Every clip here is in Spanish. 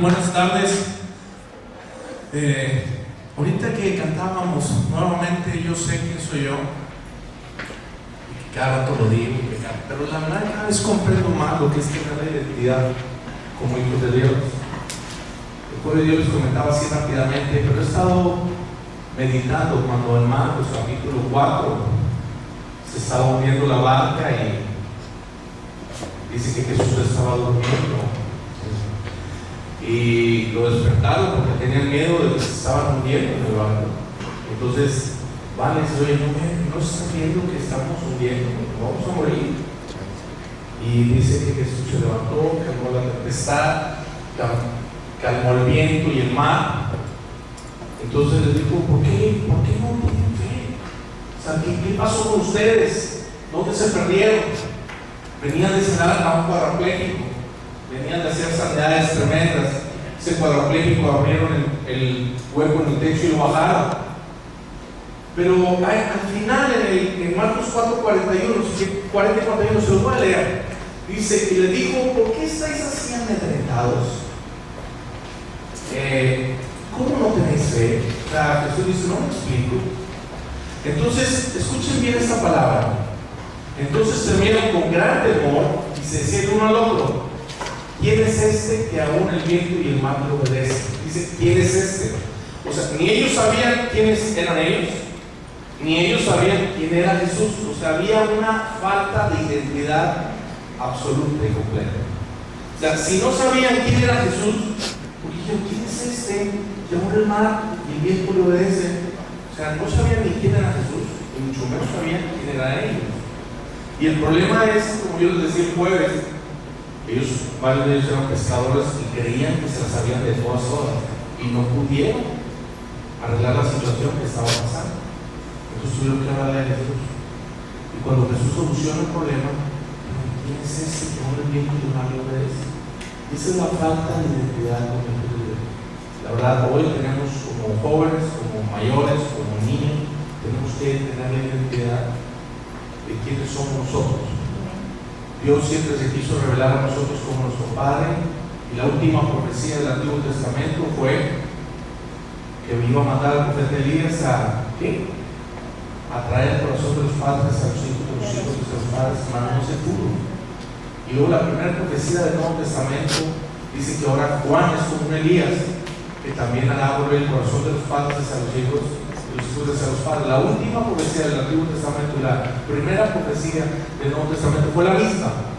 Buenas tardes. Ahorita que cantábamos nuevamente, yo sé quién soy yo, y que cada rato lo digo, pero la verdad cada vez comprendo más lo que es tener la identidad como hijos de Dios. El pueblo de Dios les comentaba así rápidamente, pero he estado meditando cuando en Marcos capítulo 4 se estaba hundiendo la barca y dice que Jesús estaba durmiendo. Y lo despertaron porque tenían miedo de que se estaban hundiendo en el barco. Entonces van y dicen: oye, no están viendo que estamos hundiendo, vamos a morir. Y dice que Jesús se levantó, calmó la tempestad, calmó el viento y el mar. Entonces les dijo: ¿por qué no tienen fe? O sea, ¿qué pasó con ustedes? ¿Dónde se perdieron? Venían de cenar a un cuadrapléjico, venían de hacer sanidades tremendas. Ese cuadrapléjico abrieron el hueco en el techo y lo bajaron. Pero al final, en Marcos 4:41, 40 y 41, se los voy a leer. Dice: y le dijo: ¿por qué estáis así amedrentados? ¿Cómo no tenéis fe? Jesús dice: no me explico. Entonces, escuchen bien esta palabra. Entonces terminaron con gran temor y se decían el uno al otro: ¿quién es este que aún el viento y el mar le obedecen? Dice: ¿quién es este? O sea, ni ellos sabían quiénes eran ellos, ni ellos sabían quién era Jesús. O sea, había una falta de identidad absoluta y completa. O sea, si no sabían quién era Jesús, porque dijeron: ¿quién es este que aún el mar y el viento le obedecen? O sea, no sabían ni quién era Jesús, y mucho menos sabían quién era ellos. Y el problema es, como yo les decía el jueves, varios de ellos eran pescadores y creían que se las sabían de todas horas y no pudieron arreglar la situación que estaba pasando. Entonces tuvieron que hablarle a Jesús. Y cuando Jesús soluciona el problema, ¿quién es este que ahora el viento y el mar le obedece? Esa es la falta de identidad con el Dios. La verdad, hoy tenemos como jóvenes, como mayores, como niños, tenemos que tener la identidad de quiénes somos nosotros. Dios siempre se quiso revelar a nosotros como nuestro Padre, y la última profecía del Antiguo Testamento fue que iba a mandar al profeta Elías a traer el corazón de los padres a los hijos de los hijos de sus padres, mas no se pudo. Y luego la primera profecía del Nuevo Testamento dice que ahora Juan es como un Elías, que también hará volver el corazón de los padres a los hijos, hacia los padres. La última profecía del Antiguo Testamento y la primera profecía del Nuevo Testamento fue la misma,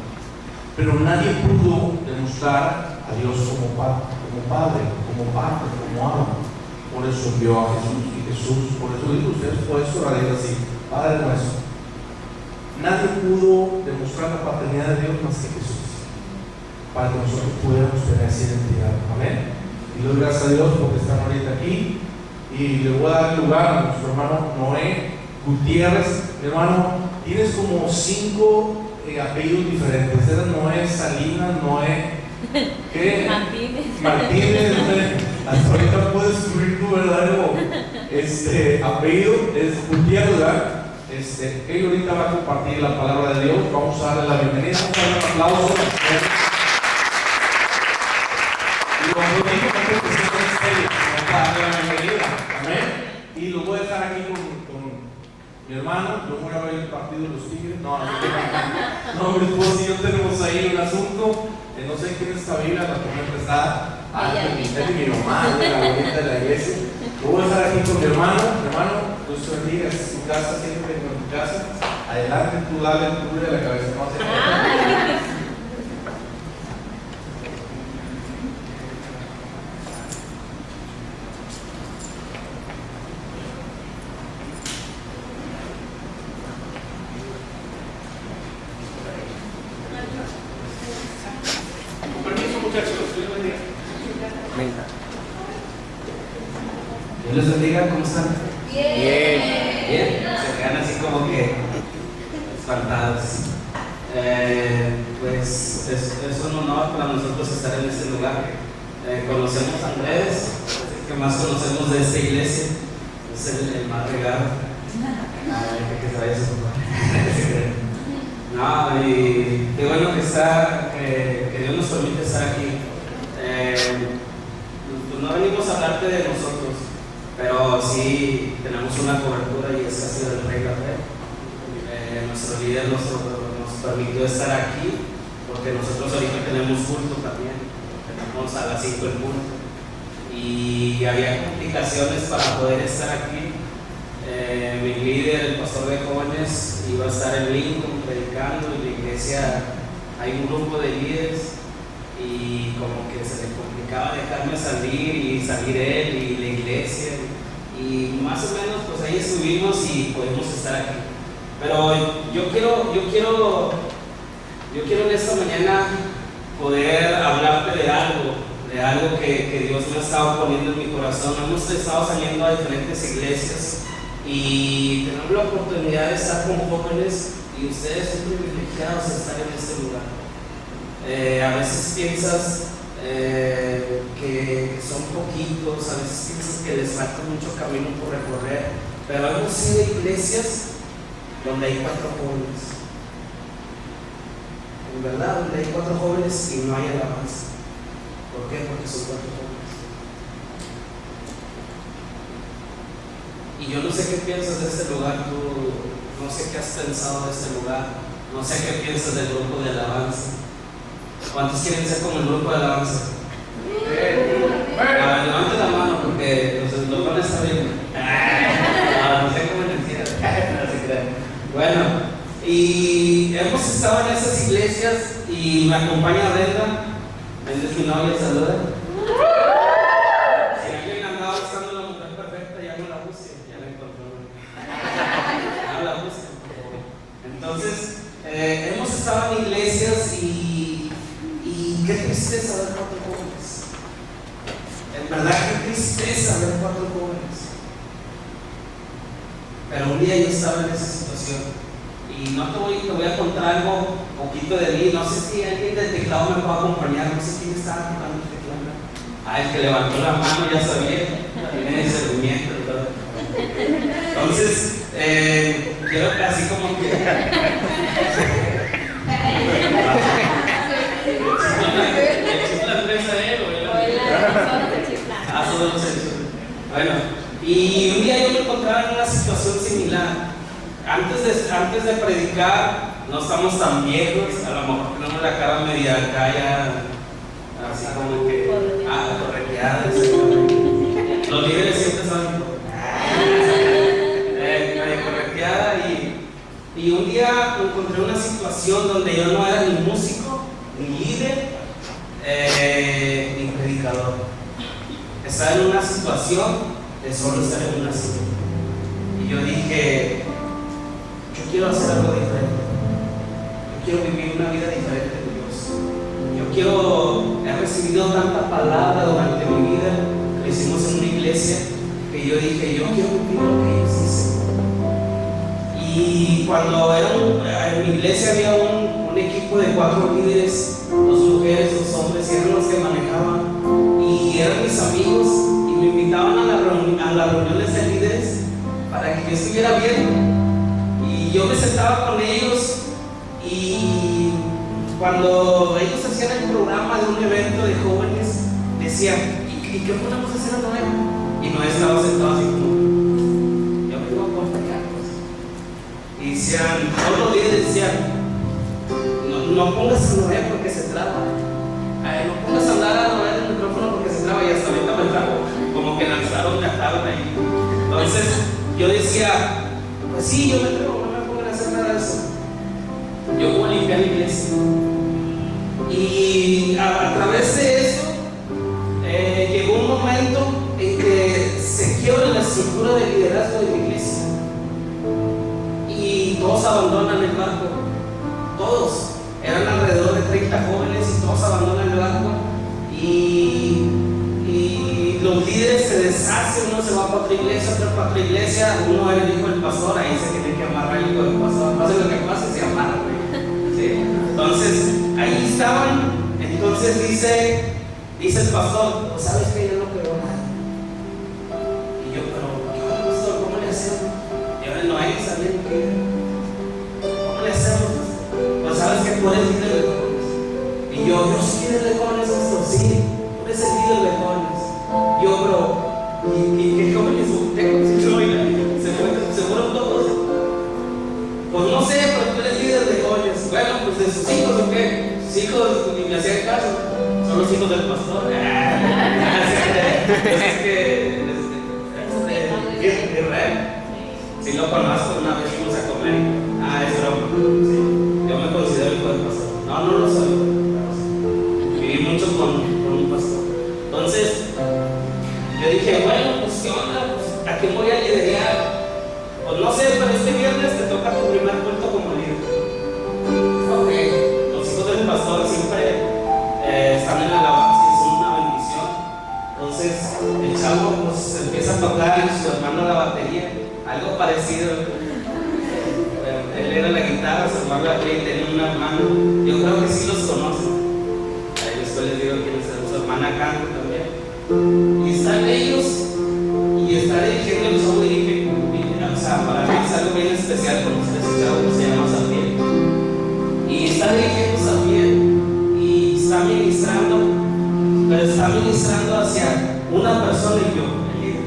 pero nadie pudo demostrar a Dios como Padre, como Amo. Por eso envió a Jesús, y Jesús, por eso dijo: ustedes pueden orar así: Padre nuestro. Nadie pudo demostrar la paternidad de Dios más que Jesús, para que nosotros pudiéramos tener esa identidad. Amén. Y doy gracias a Dios porque están ahorita aquí. Y le voy a dar lugar a nuestro hermano Noé Gutiérrez. Mi hermano, tienes como 5 apellidos diferentes. Eres Noé Salinas, Noé Martínez. Hasta ahorita puedes descubrir tu verdadero apellido. Es Gutiérrez, ¿verdad? Él ahorita va a compartir la palabra de Dios. Vamos a darle la bienvenida. Vamos a darle un aplauso. Y cuando digo que la bienvenida, amén. Y lo voy a dejar aquí con mi hermano. Yo voy a ver el partido de los Tigres. No, mi esposo y yo tenemos ahí un asunto. No sé quién es esta Biblia, la tomé prestada. Es mi mamá, de la abuelita de la iglesia. Lo voy a dejar aquí con mi hermano. Mi hermano, Dios te bendiga, es tu casa, siempre en tu casa. Adelante, tú dale el cubre de la cabeza. No hace nada. Dios les bendiga, ¿cómo están? Bien. Bien, se quedan así como que espantados. Pues es un honor para nosotros estar en este lugar. Conocemos a Andrés, el que más conocemos de esta iglesia, es el más regado. ¿Qué trae eso? No, y qué bueno que Dios nos permite estar aquí. venimos a hablarte de nosotros, pero sí tenemos una cobertura y es casi del Rey Café. Nuestro líder nos permitió estar aquí porque nosotros ahorita tenemos culto también, tenemos a las 5 el culto y había complicaciones para poder estar aquí. Mi líder, el pastor de jóvenes, iba a estar en Lincoln predicando, y la iglesia hay un grupo de líderes y como que se le complicaba dejarme salir y salir él y la iglesia, y más o menos pues ahí estuvimos y pudimos estar aquí. Pero yo quiero en esta mañana poder hablarte de algo que Dios me ha estado poniendo en mi corazón. Hemos estado saliendo a diferentes iglesias y tenemos la oportunidad de estar con jóvenes, y ustedes son privilegiados de estar en este lugar. A veces piensas que son poquitos, a veces piensas que les falta mucho camino por recorrer, pero hemos ido a iglesias donde hay 4 jóvenes, en verdad, donde hay 4 jóvenes y no hay alabanza. ¿Por qué? Porque son 4 jóvenes. Y yo no sé qué piensas de este lugar, tú, no sé qué has pensado de este lugar, no sé qué piensas del grupo de alabanza. ¿Cuántos quieren ser como el grupo de alabanza? Levante la mano porque los van a estar viendo. No sé cómo decir. Bueno, y hemos estado en esas iglesias y me acompaña Brenda. Brenda es mi novia, saluda. Si alguien andaba buscando la mujer perfecta, ya no la busque, ya la encontró. Ya la busque. Entonces, hemos estado en iglesias y qué tristeza ver 4 jóvenes. En verdad, qué tristeza ver 4 jóvenes. Pero un día yo estaba en esa situación y te voy a contar algo poquito de mí. No sé si alguien del teclado me puede acompañar, no sé quién estaba tocando el teclado. El que levantó la mano ya sabía, tiene discernimiento y todo. Entonces, quiero que así como que la empresa de él, bueno, y un día yo me encontraba en una situación similar. Antes de predicar, no estamos tan viejos, a lo mejor tenemos la cara media acá ya, así como que correteada. Los líderes siempre son media correteada, y un día me encontré una situación donde yo no era ni músico, ni líder, ni predicador. Estaba en una situación de solo estar en una silla. Y yo dije, yo quiero hacer algo diferente. Yo quiero vivir una vida diferente de Dios. He recibido tanta palabra durante mi vida, lo hicimos en una iglesia, que yo dije, yo quiero vivir lo que ellos dicen. Y cuando en mi iglesia había un equipo de 4 líderes, 2 mujeres, 2 hombres, y eran los que manejaban, y eran mis amigos, y me invitaban a las reuniones de líderes para que yo estuviera bien, y yo me sentaba con ellos, y cuando ellos hacían el programa de un evento de jóvenes, decían, ¿y qué podemos hacer a Noé? Y Noé estaba sentado así como, yo me iba a acompañar. Y decían, todos los líderes decían, no pongas a Noé porque se traba. No pongas a hablar a Noé en el micrófono porque se traba, y hasta ahorita me trago. Como que lanzaron la tabla ahí. Entonces yo decía, pues sí, yo me traigo, no me pongan a hacer nada de eso. Yo voy a limpiar la iglesia. Y a través de eso llegó un momento en que se quiebra la estructura de liderazgo de mi iglesia. Y todos abandonan el barco. Todos. Eran alrededor de 30 jóvenes y todos abandonan el barco. Y los líderes se deshacen, uno se va para otra iglesia, otro para otra iglesia, uno era el hijo del pastor, ahí se tiene que amarrar el hijo del pastor, pase lo que pase, se amarra, ¿sí? Entonces, ahí estaban, entonces dice el pastor, pues sabes que yo no creo nada. Y yo, pero pastor, ¿cómo le hacemos? Y ahora no hay que saber qué. ¿Cómo le hacemos? Pues sabes que tú eres líder de jóvenes. Y yo soy líder de jóvenes, pastor, sí, tú eres el líder de jóvenes. Yo, pero, ¿y qué jóvenes tengo? Se fueron todos. Pues no sé, pero tú eres líder de jóvenes. Bueno, pues de sus hijos, ¿o qué? Sus hijos ni me hacían caso. Son los hijos del pastor. Es que Israel. Si lo conozco, una vez fuimos a comer. Es broma. Sí. Yo me considero hijo del pastor. No lo soy. Viví mucho con un pastor. Entonces, yo dije, bueno, pues qué onda, pues, ¿a quién voy a liderar? Pues no sé, pero este viernes te toca tu primer culto como líder. Ok, los hijos del pastor siempre están en la alabanza y son una bendición. Entonces, el chavo pues empieza a tocar y su hermano la batería, algo parecido. Él era la guitarra, su hermano la batería y tenía una hermana. Yo creo que sí los conocen. Ahí después les digo quiénes son. Su hermana canta también. Y están ellos y está dirigiendo el show de Ike. O sea, para mí es algo bien especial conocer a ese chavo que se llama Samuel. Y está dirigiendo Samuel y está ministrando, pero está ministrando hacia una persona y yo, el líder.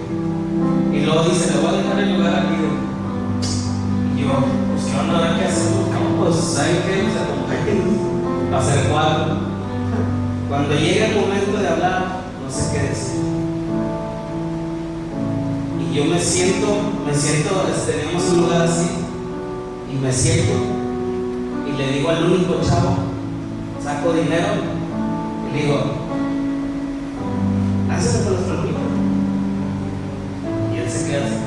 Y luego dice, le voy a dejar el lugar al líder. Y yo, pues qué onda, ¿qué hacemos? No, pues ¿saben qué? O sea, va a ser cuatro. Cuando llegue el momento de hablar, no sé qué decir. Y yo me siento, tenemos un lugar así, y me siento, y le digo al único chavo, saco dinero, y le digo, hácelo con los palomitas. Y él se queda así.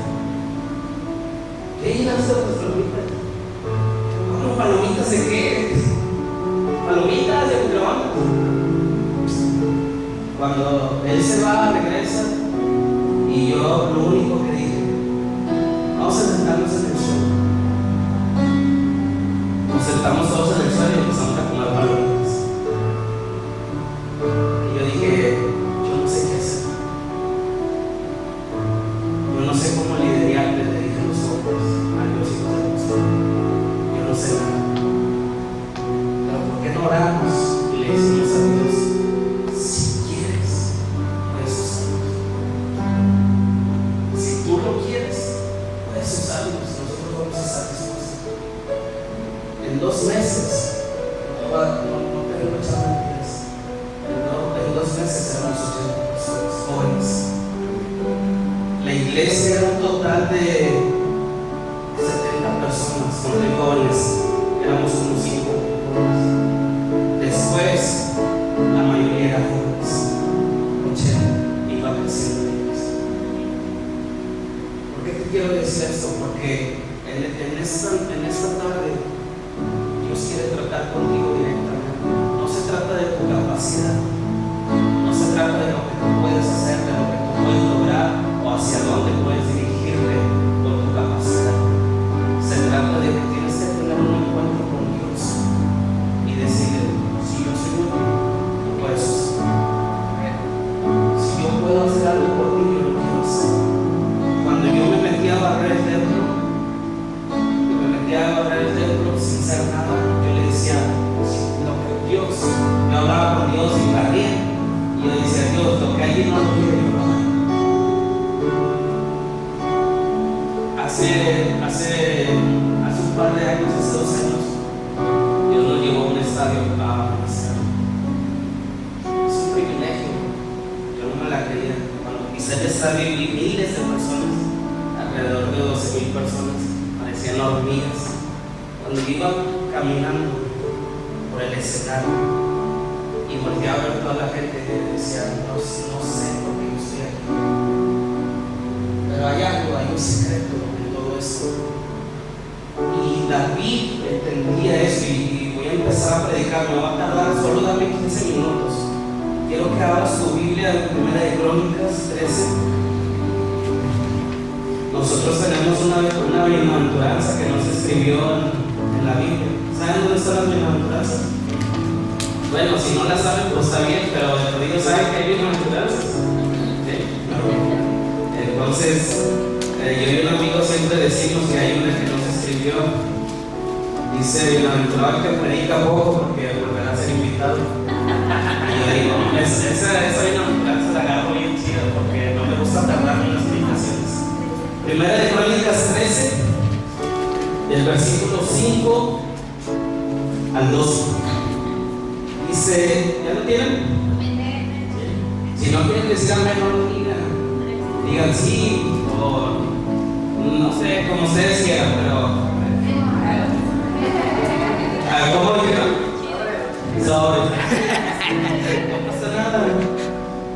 ¿Qué llenaste con los palomitas? ¿Cómo palomitas de qué? Palomitas de microondas. Cuando él se va, regresa, y yo lo único que dije, vamos a sentarnos en el suelo. Nos sentamos todos en el suelo y empezamos a comer palomitas. Y yo dije, yo no sé qué hacer. Yo no sé cómo liderar, le dije a los hombres, a los hijos de pastor. Yo no sé nada. Pero ¿por qué no oramos y le decimos a Dios? En 2 meses, no tengo muchas mentiras, en 2 meses éramos 80 personas jóvenes. La iglesia era un total de 70 personas, con jóvenes, éramos como 5 jóvenes. Después, la mayoría eran jóvenes, 80, iba creciendo la iglesia. ¿Por qué te quiero decir esto? Porque en esta tarde Dios quiere tratar contigo directamente. No se trata de tu capacidad, no se trata de lo que tú puedes hacer, de lo que tú puedes lograr o hacia dónde puedes dirigirte con tu capacidad. Se trata de que tienes que tener un encuentro con Dios y decirle, si yo soy bueno, tú puedes usar. Si yo puedo hacer algo por ti, yo lo quiero hacer. Cuando yo me metí a barrer el templo, sin ser nada, yo le decía lo que Dios, yo hablaba con Dios y barría, y yo decía, Dios, lo que allí no lo quiero yo hace un par de años, hace 2 años, Dios nos llevó a un estadio a hacer. Es un privilegio, yo no me la creía. Cuando pisé el estadio y vi miles de personas, alrededor de 12,000 personas, parecían hormigas. Cuando iba caminando por el escenario y volteé a ver toda la gente y decía, no sé por qué yo estoy aquí. Pero hay un secreto en todo esto. Y David entendía eso y voy a empezar a predicar, me va a tardar, solo dame 15 minutos. Quiero que abras tu Biblia en 1 de Crónicas 13. Nosotros tenemos una bienaventuranza que nos escribió en la Biblia. ¿Saben dónde están las bienaventuranzas? Bueno, si no las saben, pues está bien, pero de perdido saben que hay bienaventuranzas. ¿Sí? Entonces, yo y un amigo siempre decimos que hay una que nos escribió. Dice, bienaventurado el que predica poco porque volverá a ser invitado. Y yo digo, esa bienaventuranza la agarro bien chida. versículo 5 al 12. Dice, ¿ya lo tienen? Si no quieren decir amén, no lo digan. Digan sí, o no sé, como ustedes quieran, pero ¿cómo dijeron? Sobre. No pasa nada.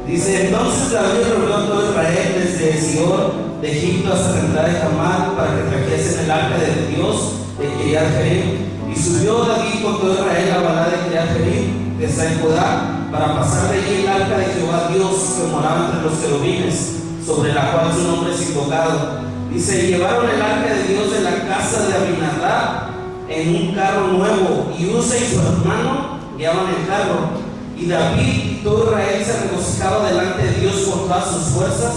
Dice, entonces David reunió a todo Israel desde Sion de Egipto hasta la entrada de Hamad para que trajesen el arca de Dios de Kiriat Jearim. Y subió David con todo Israel a Balá de Kiriat Jearim, que está en Judá, para pasar de allí el arca de Jehová Dios que moraba entre los querubines, sobre la cual su nombre es invocado. Dice, llevaron el arca de Dios de la casa de Abinadab en un carro nuevo, y Usa y su hermano guiaban el carro. Y David y todo Israel se regocijaba delante de Dios con todas sus fuerzas,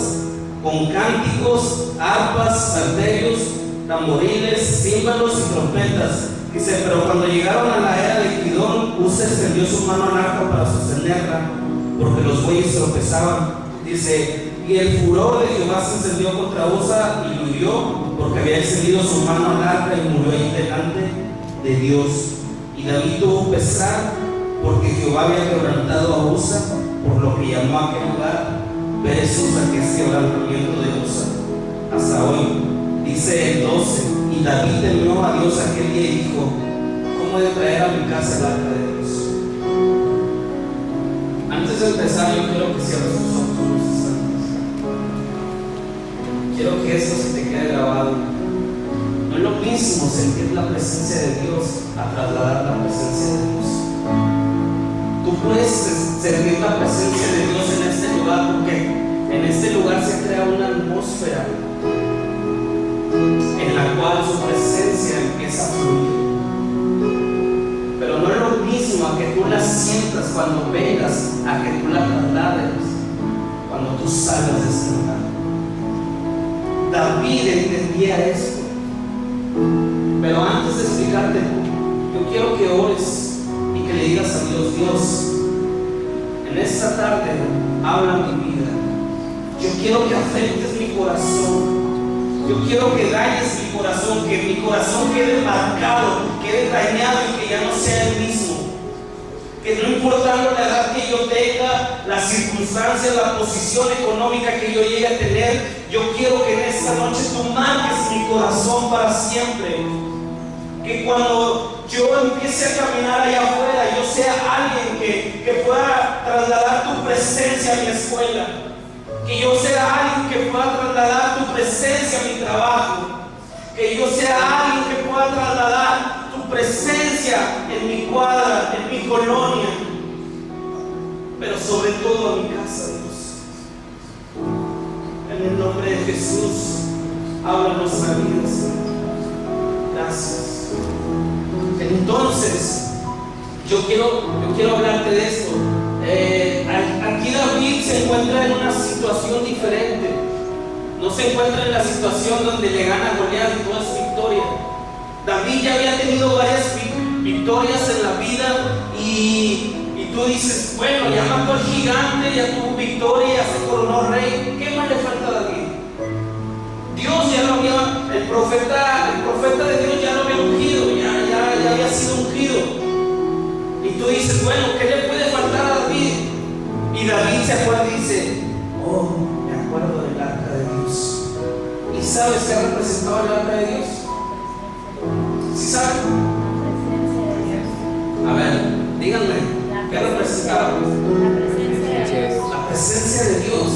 con cánticos, arpas, salterios, tamboriles, címbalos y trompetas. Dice, pero cuando llegaron a la era de Kidón, Usa extendió su mano al arca para sostenerla, porque los bueyes tropezaban. Dice, y el furor de Jehová se encendió contra Usa y lo hirió, porque había extendido su mano al arca y murió ahí delante de Dios. Y David tuvo pesar, porque Jehová había quebrantado a Usa, por lo que llamó a aquel lugar Perez Usa, que es quebrantamiento de Usa, hasta hoy. Dice el 12, y David temió a Dios aquel día y dijo, ¿cómo he de traer a mi casa el arca de Dios? Antes de empezar, yo quiero que cierres tus ojos unos instantes. Quiero que esto se te quede grabado. No es lo mismo sentir la presencia de Dios a trasladar la presencia de Dios. Tú puedes sentir la presencia de Dios en este lugar, porque en este lugar se crea una atmósfera en la cual su presencia empieza a fluir. Pero no es lo mismo a que tú la sientas cuando vengas, a que tú la traslades cuando tú salgas de este lugar. David entendía esto. Pero antes de explicarte, yo quiero que ores y que le digas a Dios, Dios, en esta tarde habla mi vida. Yo quiero que afectes mi corazón. Yo quiero que dañes mi corazón, que mi corazón quede marcado, quede dañado y que ya no sea el mismo. Que no importando la edad que yo tenga, las circunstancias, la posición económica que yo llegue a tener, yo quiero que en esta noche tú marques mi corazón para siempre. Que cuando yo empiece a caminar allá afuera, yo sea alguien que pueda trasladar tu presencia a mi escuela. Que yo sea alguien que pueda trasladar tu presencia a mi trabajo. Que yo sea alguien que pueda trasladar tu presencia en mi cuadra, en mi colonia. Pero sobre todo a mi casa, Dios. En el nombre de Jesús, habla nuestra vida, Señor. Gracias. Entonces, yo quiero hablarte de esto. Aquí David se encuentra en una situación diferente. No se encuentra en la situación donde le gana a Goliat y toda su victoria. David ya había tenido varias victorias en la vida y tú dices, bueno, ya mató al gigante, ya tuvo victoria, ya se coronó rey. ¿Qué más le falta a David? Dios ya lo había, el profeta de Dios ya lo había ungido, ya había sido ungido. Y tú dices, bueno, ¿qué le puede faltar a David? Y David se acuerda y dice, oh, me acuerdo del arca de Dios. ¿Y sabes qué representaba el arca de Dios? ¿Sí saben? A ver, díganme, ¿qué representaba? La presencia de Dios.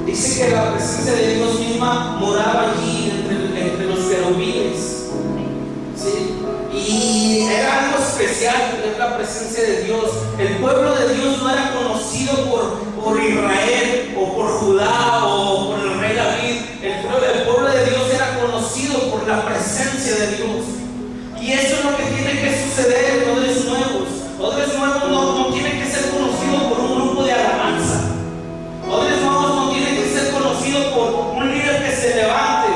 Dice que la presencia de Dios misma moraba allí entre los querubines. ¿Sí? Y era algo especial tener la presencia de Dios. El pueblo de Dios no era conocido por Israel o por Judá o por el rey David. El pueblo de Dios era conocido por la presencia de Dios. Y eso es lo que tiene que suceder en Odres Nuevos. Odres Nuevos no tiene que ser conocido por un grupo de alabanza. Odres Nuevos no tiene que ser conocido por un líder que se levante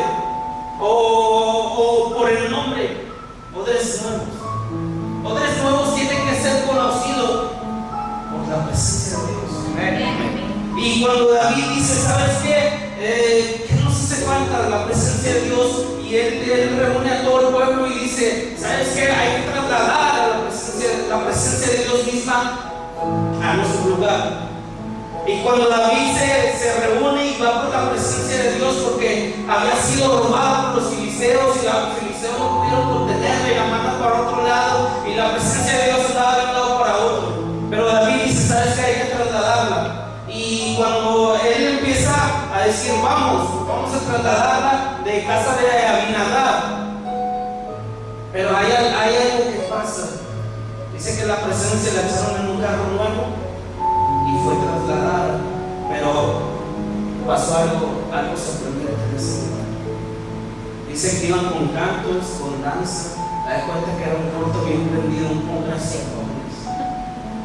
o por el nombre. Odres Nuevos. Odres Nuevos tienen que ser conocidos por la presencia de Dios. Y cuando David dice, ¿sabes qué? ¿Qué nos hace falta? La presencia de Dios. Y él reúne a todo el pueblo y dice: ¿sabes qué? Hay que trasladar a la presencia de Dios misma a nuestro lugar. Y cuando David se reúne y va por la presencia de Dios, porque había sido robado por los filisteos y los filisteos no pudieron contenerla y la mandan para otro lado, y la presencia de Dios andaba de un lado para otro. Pero David dice: ¿sabes qué? Hay que trasladarla. Y cuando él empieza a decir: vamos a trasladarla de casa de Abinadab, pero hay algo que pasa. Dice que la presencia la echaron en un carro nuevo y fue trasladada, pero pasó algo sorprendente en ese lugar. Dice que iban con cantos, con danza. Da cuenta que era un culto bien prendido, un congreso de jóvenes.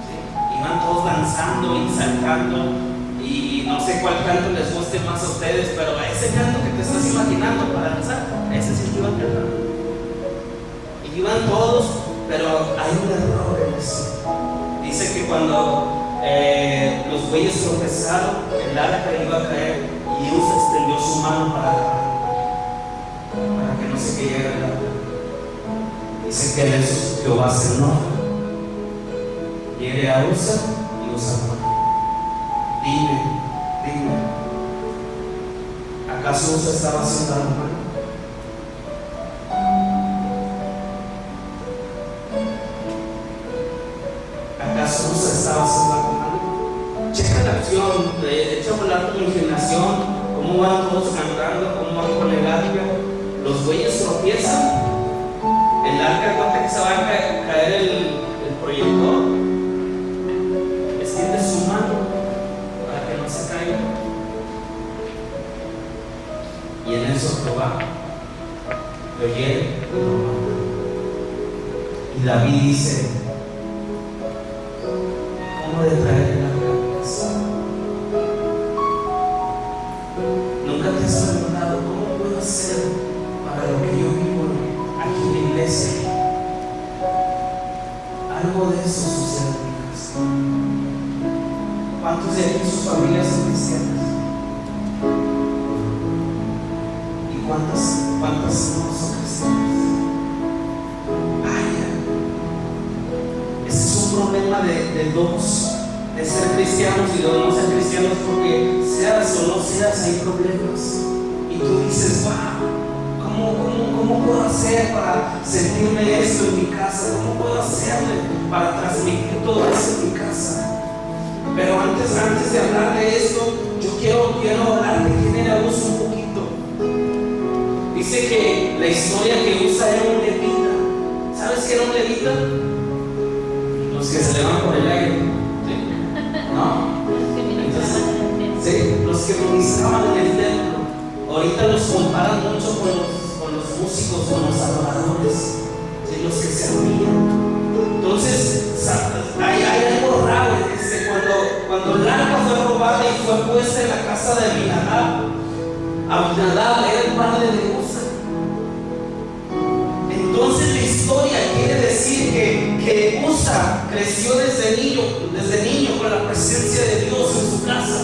¿Sí? Iban todos danzando y saltando, y no sé cuál canto les guste más a ustedes, pero ese canto que te estás imaginando para danzar, ese sí que iban cantando. Y iban todos, pero hay un error en eso. Dice que cuando los bueyes tropezaron, el arca iba a caer, y Usa extendió su mano para que no se cayera el arca. Dice que en eso Jehová se enoja, hiere a Usa y Usa muere. Dime, ¿acaso Usa estaba haciendo algo malo? ¿Acaso Usa estaba haciendo algo malo? Checa la acción, echa a volar tu imaginación, cómo van todos cantando, cómo van con el arca, los bueyes tropiezan, el arca cuenta que se va a caer el proyector, extiende su mano para que no se caiga, y en eso Jehová lo hiere y lo mata. Y David dice: ¿cómo de traer el arca a casa? ¿Nunca te has preguntado cómo puedo hacer para lo que yo vivo aquí en la iglesia? Algo de eso sucede en mi casa. ¿Cuántos de aquí sus familias son cristianas? ¿Y cuántas no son cristianas? Vaya, ese es un problema de dos, de ser cristianos y de no ser cristianos, porque seas o no seas, hay problemas. Y tú dices: wow, ¿cómo puedo hacer para sentirme esto en mi casa? ¿Cómo puedo hacerle para transmitir todo eso en mi casa? Pero antes de hablar de esto, yo quiero hablar de quién era Usa un poquito. Dice que la historia que Usa era un levita. ¿Sabes qué era un levita? Los que se elevan por el aire, ¿sí? ¿No? Entonces, ¿sí? Los que ministraban en el templo. Ahorita los comparan mucho con los músicos, con los adoradores, ¿sí? Los que servían. Entonces, hay algo raro. Cuando el arca fue robada y fue puesta en la casa de Abinadab, Abinadab era el padre de Usa. Entonces la historia quiere decir que Usa creció desde niño con la presencia de Dios en su casa.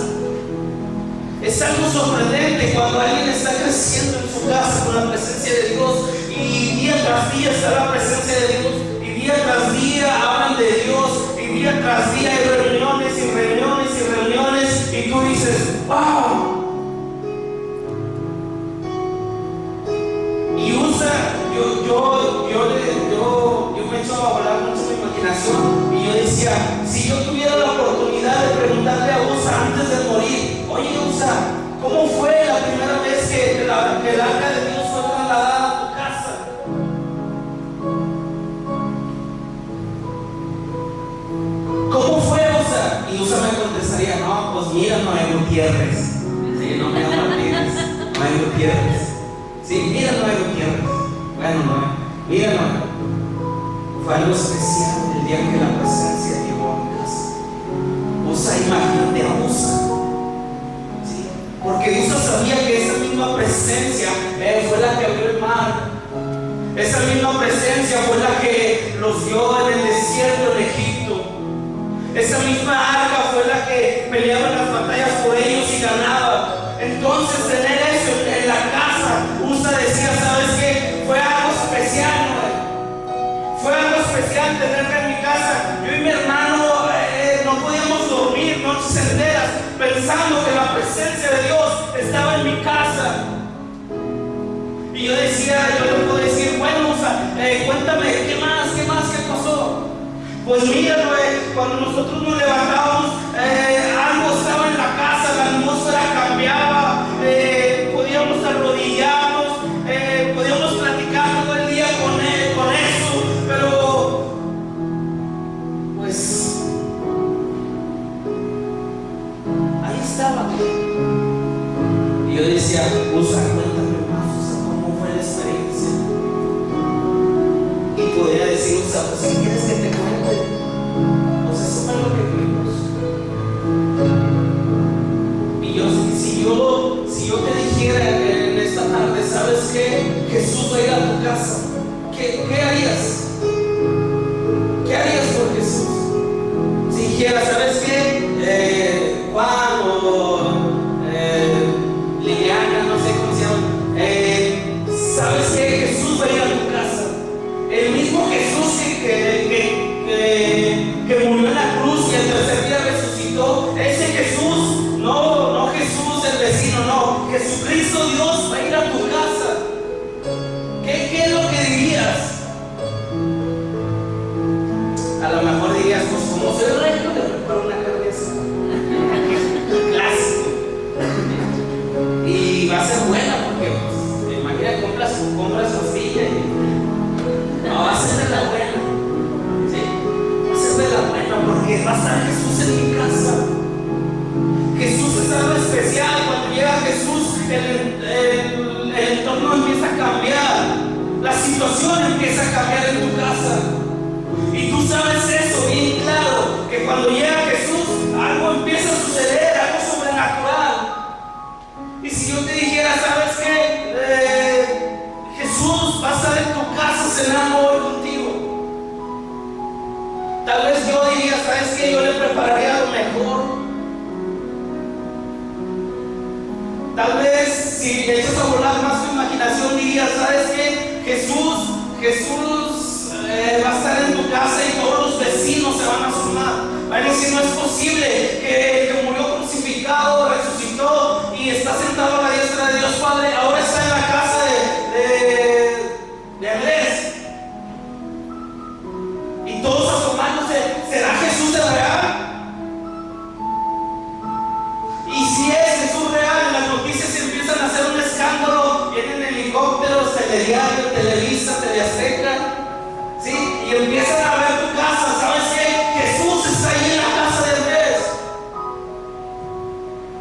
Es algo sorprendente cuando alguien está creciendo en su casa con la presencia de Dios, y día tras día está la presencia de Dios, y día tras día hablan de Dios, y día tras día hay reuniones y reuniones y reuniones, y tú dices: wow. Y Usa, yo me echo a volar mucho mi imaginación, y yo decía: si yo tuviera la oportunidad de preguntarle a Usa antes de morir: oye Usa, ¿cómo fue la primera vez que el arca de Dios fue trasladada a tu casa? ¿Cómo fue, Usa? Y Usa me contestaría: no, pues mira, Noé Gutiérrez. Sí, no me llamo Martínez, Noé Gutiérrez. Sí, mira, Noé Gutiérrez. Bueno, Noé, mira, Noé. Fue algo especial el día que la presencia llegó a mi casa. Usa, imagínate a Usa. ¿Sí? Porque Usa sabía que esa misma presencia fue la que abrió el mar. Esa misma presencia fue la que los dio en el desierto en Egipto. Esa misma arca fue la que peleaba en las batallas por ellos y ganaba. Entonces, tener eso en la casa, Usa decía, ¿sabes qué? Fue algo especial, ¿no? Fue algo especial tenerme en mi casa. Yo y mi hermano no podíamos dormir noches enteras pensando que la presencia de Dios estaba en mi casa. Y yo decía, yo le puedo decir, bueno, Usa, cuéntame, ¿qué pasó? Pues mira, cuando nosotros nos levantábamos, algo estaba en la casa, la atmósfera cambiaba, podíamos arrodillarnos, podíamos platicar todo el día con eso, pero pues ahí estaba. Y yo decía, Usa, cuéntame más, Usa, ¿cómo fue la experiencia? Y podía decir, Usa, pues si quieres que te cuente, pues eso fue lo que vimos. Y si yo te dijera en esta tarde, ¿sabes qué? Jesús va a ir a tu casa, ¿qué harías? ¿Qué harías por Jesús? Si dijera, ¿sabes qué? Juan o Liliana, no sé cómo se llama, ¿sabes qué? Jesús va a ir a tu casa. El mismo Jesús que murió en la cruz y al tercer día resucitó, ese Jesús, no Jesús el vecino, no, Jesucristo Dios va a ir a tu casa. ¿Qué es lo que dirías? A lo mejor dirías, pues como soy recto, te preparo una carne asada. Clásico. Y va a ser buena porque, pues, imagina, compras costilla y no va a ser de la buena. ¿Sí? Va a ser de la buena porque va a estar Jesús en mi casa. Jesús es algo especial. Cuando llega Jesús, el entorno empieza a cambiar, la situación empieza a cambiar en tu casa. Y tú sabes eso bien claro, que cuando llega Jesús, algo empieza a suceder, algo sobrenatural. Y si yo te dijera, ¿sabes qué? Jesús va a estar en tu casa cenando hoy contigo. Tal vez yo diría, ¿sabes qué? Yo le prepararía lo mejor. Tal vez si echas a volar más tu imaginación dirías, ¿sabes qué? Jesús va a estar en tu casa y todos los vecinos se van a asomar. Van a decir, no es posible que murió crucificado, resucitó y está sentado a la diestra de Dios Padre, ahora está en la casa de Andrés. Y todos asomándose, ¿será Jesús el real? Y si es Jesús real, las noticias empiezan a hacer un escándalo, vienen helicópteros, Telediario, Televisa, Teleazteca, ¿sí? Y empiezan a ver tu casa, ¿sabes qué? Jesús está ahí en la casa de Andrés.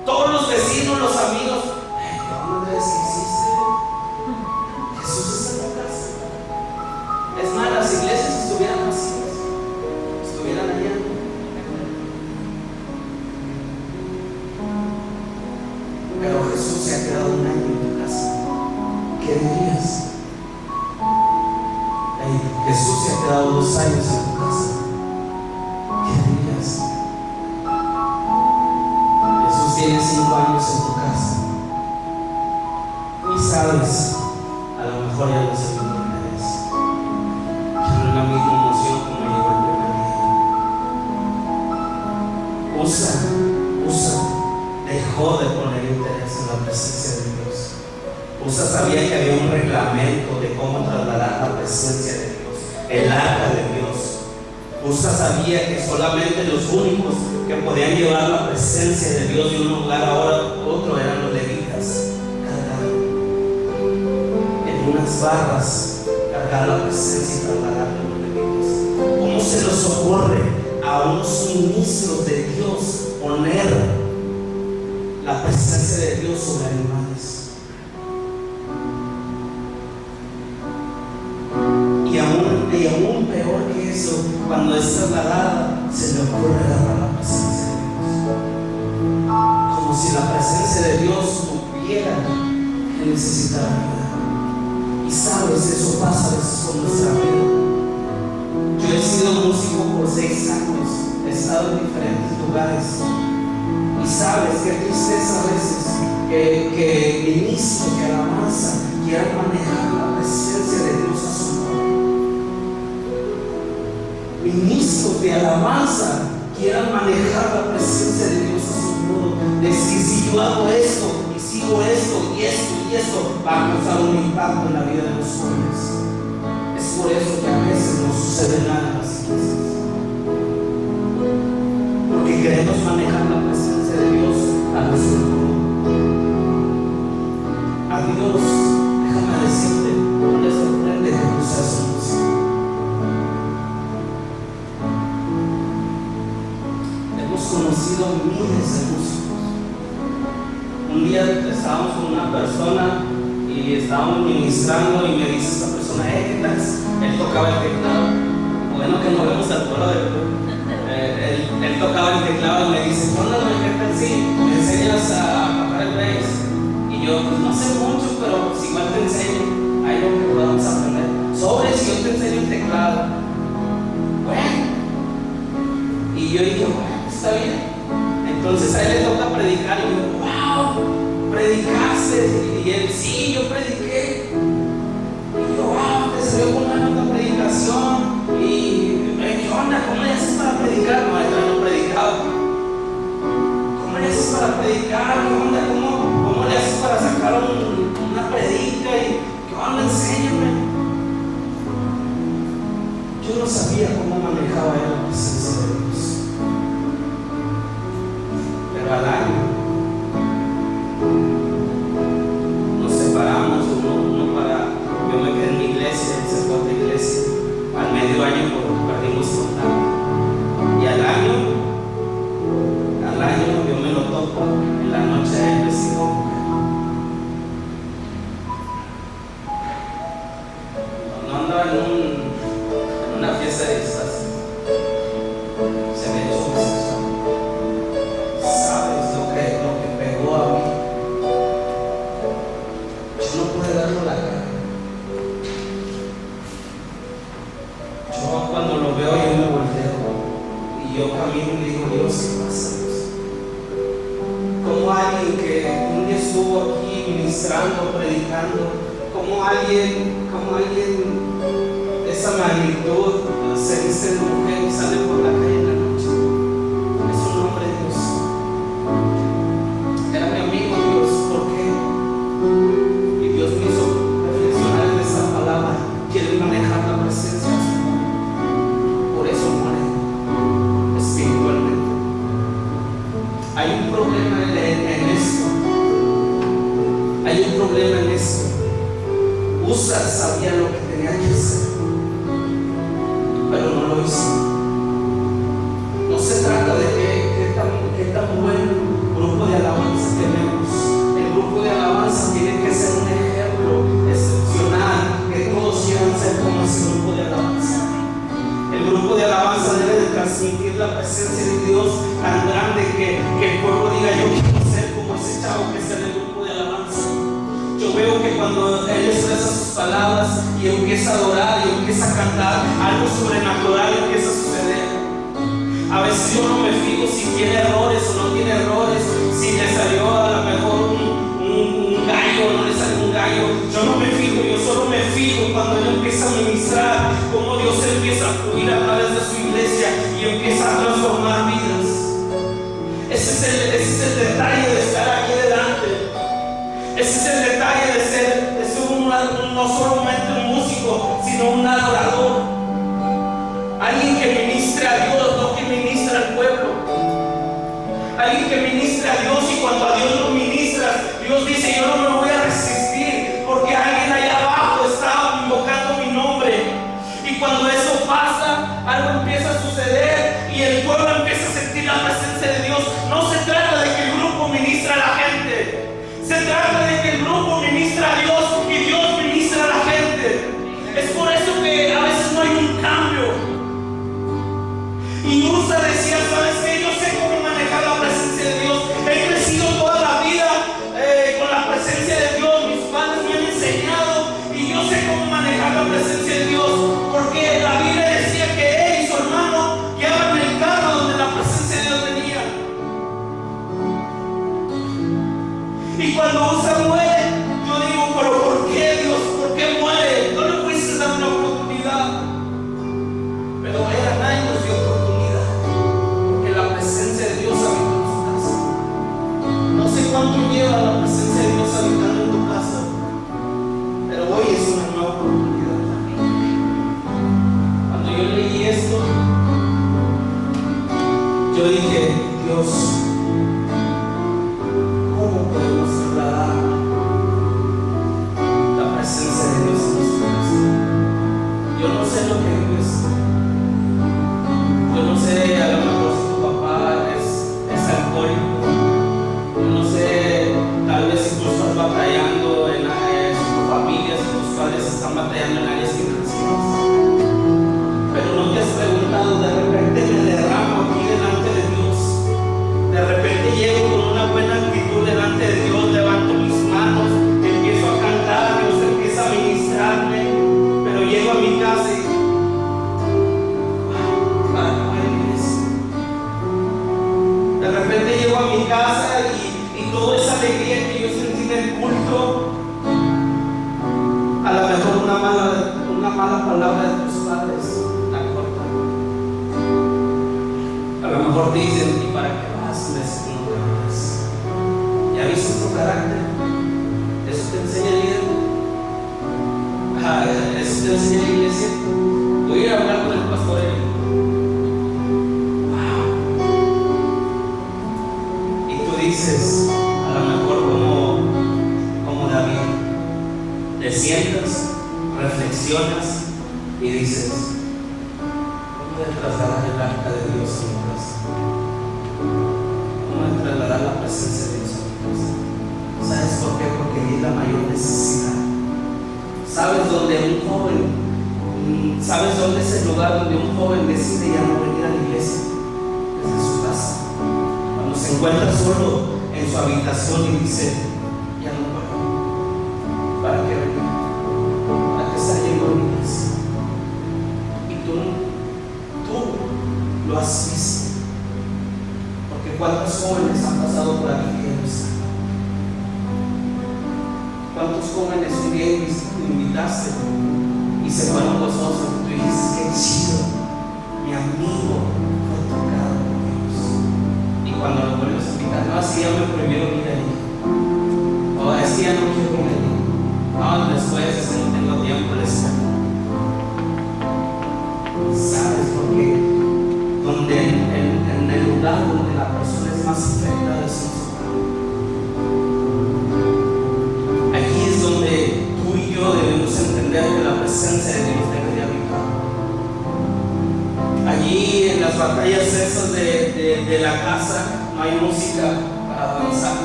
Todos los vecinos, los amigos, ¿cómo Andrés que existe? Jesús está en tu casa. Es más, las iglesias estuvieran vacías, estuvieran allá. Pero Jesús se ha quedado un año en tu casa. ¿Qué dirías? Jesús se ha quedado 2 años en tu casa. ¿Qué dirías? Jesús tiene 5 años en tu casa. Y sabes, a lo mejor ya no es el mismo interés. Ya no es la misma emoción como llegó el primer día. Usa dejó de poner interés en la presencia de Dios. Usa sabía que había un reglamento de cómo trasladar la presencia de Dios, el arca de Dios. Usa sabía que solamente los únicos que podían llevar la presencia de Dios de un lugar a otro eran los levitas. Cargar en unas barras, cargar la presencia y trasladarla a los levitas. ¿Cómo se les ocurre a unos ministros de Dios poner la presencia de Dios sobre animales? Y aún peor que eso, cuando es trasladada, se le ocurre agarrar la presencia de Dios. Como si la presencia de Dios tuviera que necesitar ayuda. Y sabes, eso pasa a veces con nuestra vida. Yo he sido músico por 6 años, he estado en diferentes lugares. Y sabes qué tristeza a veces que ministros, que alabanza quieran manejar la presencia de Dios a su modo. Ministros de alabanza quieran manejar la presencia de Dios a su modo. Decir, si yo hago esto y sigo esto y esto y esto, va a causar un impacto en la vida de los jóvenes. Es por eso que a veces no sucede nada en las iglesias, porque queremos manejar la presencia de Dios a nuestro modo. A Dios, déjame decirte, no le sorprende que tú seas un músico. Hemos conocido miles de músicos. Un día estábamos con una persona y estábamos ministrando y me dice esta persona, ¿qué tal? Él tocaba el teclado. Bueno, que nos vemos al coro del grupo. Él tocaba el teclado y me dice, ¿cuándo ¿qué tal si me enseñas a tocar el bass? Y yo, pues no sé mucho, pero si igual te enseño, ahí lo que podamos aprender. Sobre si yo te enseño el teclado. Bueno. Y yo dije, bueno, está bien. Entonces a él le toca predicar y yo, wow, predicaste. Y él, sí, yo prediqué. Y yo, wow, te salió con una nota predicación. Y, ¿qué onda? ¿Cómo le haces para predicar? No, yo no predicaba. ¿Cómo le haces para predicar? ¿Qué onda? ¿Cómo le haces para sacar una predica? ¿Y qué onda? Enséñame. Yo no sabía cómo manejaba él la presencia de Dios. Pero al año nos separamos, uno para, yo me quedé en mi iglesia, él se fue a otra iglesia. Al medio año perdimos contacto. Y al año yo me lo topo en la noche de él vestido de mujer. No andaba en una fiesta de disfraces. Se me echó homosexual. ¿Sabes lo que pegó a mí? Yo no pude darle la cara. Yo cuando lo veo yo me volteo y yo camino y le digo, Dios, ¿qué pasa, Dios? Como alguien que un día estuvo aquí ministrando, predicando, como alguien de esa magnitud se viste de mujer y sale por la calle en la noche. Es un hombre de Dios. Era mi amigo Dios, ¿por qué? Y Dios me hizo reflexionar en esa palabra. Quiere manejar la presencia de su amor. Por eso muere espiritualmente. Hay un problema en esto. Hay un problema en esto. Usa sabía lo que tenía que hacer, pero no lo hizo. No se trata de qué tan buen grupo de alabanza tenemos. El grupo de alabanza tiene que ser un ejemplo excepcional, que todos quieran ser como ese grupo de alabanza. El grupo de alabanza debe de transmitir la presencia de Dios tan grande que el pueblo diga, yo quiero ser como ese chavo que está en el grupo de alabanza. Yo veo que cuando él expresa sus palabras y empieza a adorar y empieza a cantar, algo sobrenatural empieza a suceder. A veces yo no me fijo si tiene errores o no tiene errores, si le salió a lo mejor un gallo o no le salió un gallo. Yo no me fijo, yo solo me fijo cuando él empieza a ministrar, cómo Dios empieza a fluir a través de su iglesia y empieza a transformar vidas. Ese es el detalle de estar aquí delante. Ese es el detalle de ser no solamente un músico, sino un adorador. Alguien que ministre a Dios, no que ministre al pueblo. Alguien que ministre a Dios y cuando a Dios lo ministras, Dios dice, yo no me voy a resistir porque alguien allá abajo está invocando mi nombre. Y cuando eso pasa, algo empieza a suceder y el pueblo empieza a sentir la presencia de Dios. No se trata de que el grupo ministra a la gente. Se trata de que el grupo ministra a Dios y Dios ministra a la gente. Es por eso que a veces no hay un cambio. Y Usa decía, ¿sabes qué? Yo sé cómo manejar la presencia de Dios. He crecido toda la vida con la presencia de Dios. Mis padres me han enseñado y yo sé cómo manejar la presencia de Dios. Porque la Biblia decía que él y su hermano llevaban el carro donde la presencia de Dios venía. Y cuando Usa muere, yo digo, pero ¿por qué yo dije, Dios, ¿cómo podemos trasladar la presencia de Dios en nuestra casa? Yo no sé lo que vives. Yo no sé, a lo mejor si tu papá es alcohólico. Yo no sé, tal vez si tú estás batallando en tu familia, si tus padres están batallando en áreas financieras. Pero no te has preguntado, de repente me derramo aquí delante de Dios. De repente llego con una buena actitud delante de Dios, levanto mis manos, empiezo a cantar, Dios empieza a ministrarme, pero llego a mi casa y de repente llego a mi casa y toda esa alegría que yo sentí en el culto, a lo mejor una mala palabra de tus padres la cortan. A lo mejor te dicen, ¿y para qué vas? Me dicen, no te vas. ¿Ya viste tu carácter? ¿Eso te enseña el líder? ¿Eso te enseña la iglesia? Voy a ir a hablar con el pastor. Dices, a lo mejor como David, te sientas, reflexionas y dices, ¿cómo de trasladar el arca de Dios a mi casa? ¿Cómo de trasladar la presencia de Dios a mi casa? ¿Sabes por qué? Porque es la mayor necesidad. ¿Sabes dónde es el lugar donde un joven decide ya no venir a la iglesia? Desde su casa. Se encuentra solo en su habitación y dice, ya no puedo, ¿para qué venir? ¿Para qué estar yendo a mi iglesia? Y tú lo has visto, porque ¿cuántos jóvenes han pasado por aquí que ya no están? ¿Cuántos jóvenes un día invitaste y se fueron gozosos y tú dijiste, qué chido, mi amigo fue tocado? Cuando lo vuelves a invitar, no, es que ya me prohibieron ir ahí, o es que ya no quiero ir ahí, no, después es que no tengo tiempo de estar. ¿Sabes por qué? En el lugar donde la persona es más afectada es en su hogar. Aquí es donde tú y yo debemos entender que la presencia de Dios debe de habitar. Allí en las batallas esas de la casa no hay música para avanzar.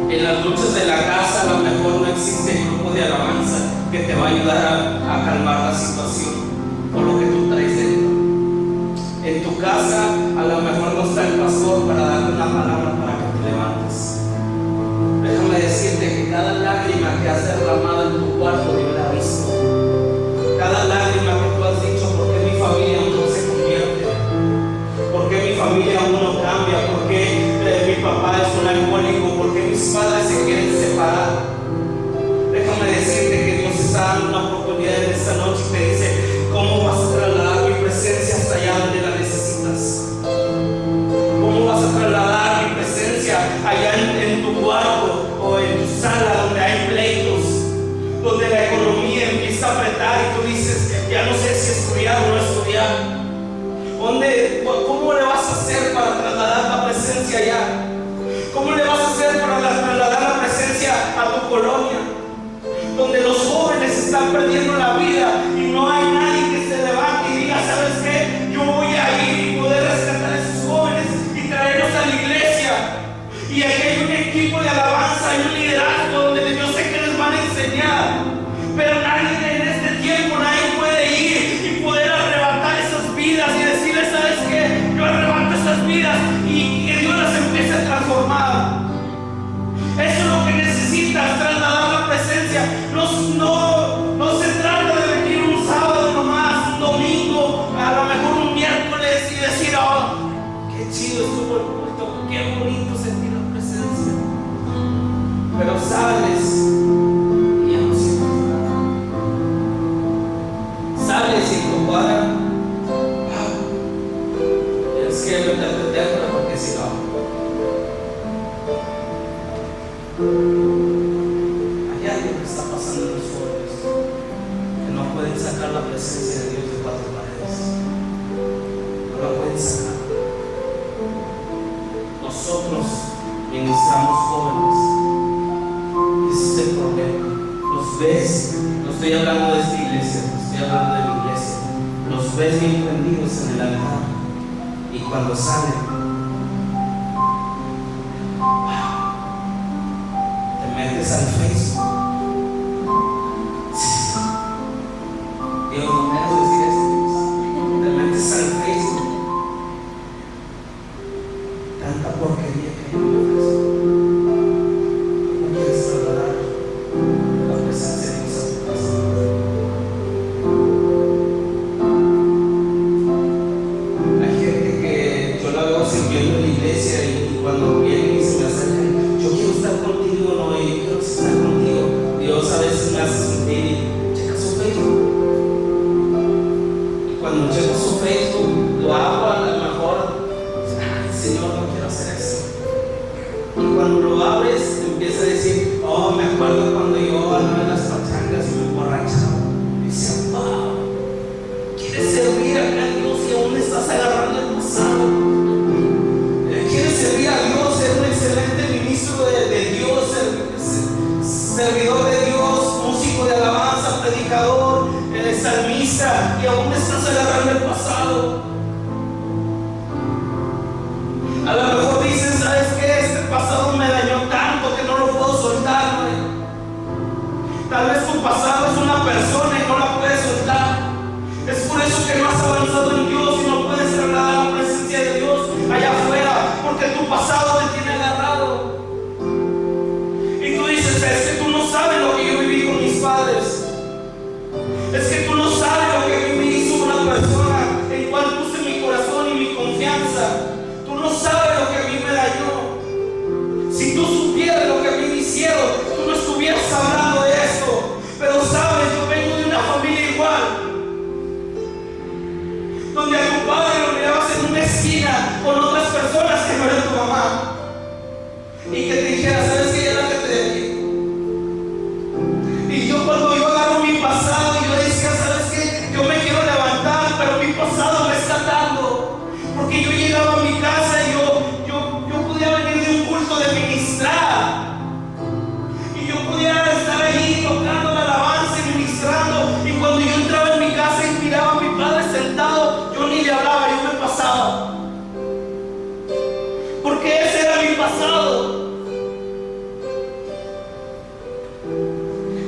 En las luchas de la casa a lo mejor no existe el grupo de alabanza que te va a ayudar a calmar la situación por lo que tú traes dentro. En tu casa a lo mejor no está el pastor para darte una palabra para que te levantes. Déjame decirte que cada lágrima que has derramado en tu cuarto Dios la ha visto. Cada lágrima que tú has dicho, ¿por qué mi familia aún no se convierte? ¿Por qué mi familia aún no cambia? ¿Por qué mi papá es un alcohólico? ¿Por qué mis padres se quieren separar? Déjame decirte que Dios está dando una oportunidad en esta noche y te dice, ¿cómo vas a trasladar mi presencia hasta allá donde la necesitas? ¿Cómo vas a trasladar mi presencia allá en tu cuarto o en tu sala donde hay pleitos, donde la economía empieza a apretar y tú dices, ya no sé si estudiar o no estudiar? ¿Cómo le vas a hacer para trasladar la presencia allá? ¿Cómo le vas a hacer para trasladar la presencia a tu colonia? Donde los jóvenes están perdiendo la vida y no hay nadie que se levante y diga, ¿sabes qué? Yo voy a ir y poder rescatar a esos jóvenes y traerlos a la iglesia. Y aquí hay un equipo de alabanza, hay un liderazgo donde yo sé que les van a enseñar. Pero nadie en este tiempo, nadie puede ir y poder arrebatar esas vidas y decirles, ¿sabes qué? Yo arrebato esas vidas y que Dios las empiece a transformar. Eso es lo que necesitas, trasladar la presencia. No se trata de venir un sábado nomás, un domingo, a lo mejor un miércoles y decir, oh, qué chido estuvo el culto, qué bonito sentir la presencia. Pero sabes, sales y tu cuadra, tienes que meterte dentro porque si no, hay algo que está pasando en los jóvenes que no pueden sacar la presencia de Dios de cuatro paredes. No la pueden sacar. estoy hablando de esta iglesia, estoy hablando de mi iglesia. Los ves bien prendidos en el altar y cuando salen, te metes al Facebook. Dios, no me hagas decir esto. Te metes al Facebook. Tanta porquería que hay en el Facebook. ¿Cómo quieres trasladar la presencia de Dios a tu casa? Hay gente que yo la veo sirviendo en la iglesia y cuando vienen y se me acercan, yo quiero estar contigo, no, yo quiero estar contigo. Dios a veces me hace sentir, checa su Facebook. Cuando checo su Facebook, lo hago a lo mejor, ay Señor, no quiero hacer eso. Y cuando lo abres, empieza a decir, oh, me acuerdo cuando yo andaba en las pachangas y me emborrachaba. Y dice, wow, quieres servir acá a Dios y aún estás agarrando el pasado. Quieres servir a Dios, ser un excelente ministro de Dios, servidor de Dios, músico de alabanza, predicador, salmista, y aún estás agarrando el pasado. A lo mejor dices, ¿sabes qué? Este pasado me dañó tanto que no lo puedo soltar, ¿no? Tal vez tu pasado es una persona y no la puedes soltar. Es por eso que no has avanzado en Dios y no puedes trasladar la presencia de Dios allá afuera, porque tu pasado te tiene agarrado. Y tú dices, es que tú no sabes lo que yo viví con mis padres. Es que tú no sabes lo que a mí me hizo una persona en cual puse mi corazón y mi confianza. Tú no sabes lo que a mí me dañó. Si tú supieras lo que a mí me hicieron, tú no estuvieras hablando de esto. Pero sabes, yo vengo de una familia igual, donde a tu padre lo mirabas en una esquina con otras personas que no eran tu mamá, y que te dijera, ¿sabes qué? Ya lárgate de aquí. Y yo cuando yo agarro mi pasado, yo decía, ¿sabes qué? Yo me quiero levantar, pero mi pasado me está atando. Porque yo llegaba a mi casa y yo podía venir de un culto de ministrar. Y yo podía estar ahí tocando la alabanza y ministrando. Y cuando yo entraba en mi casa y miraba a mi padre sentado, yo ni le hablaba, yo me pasaba. Porque ese era mi pasado.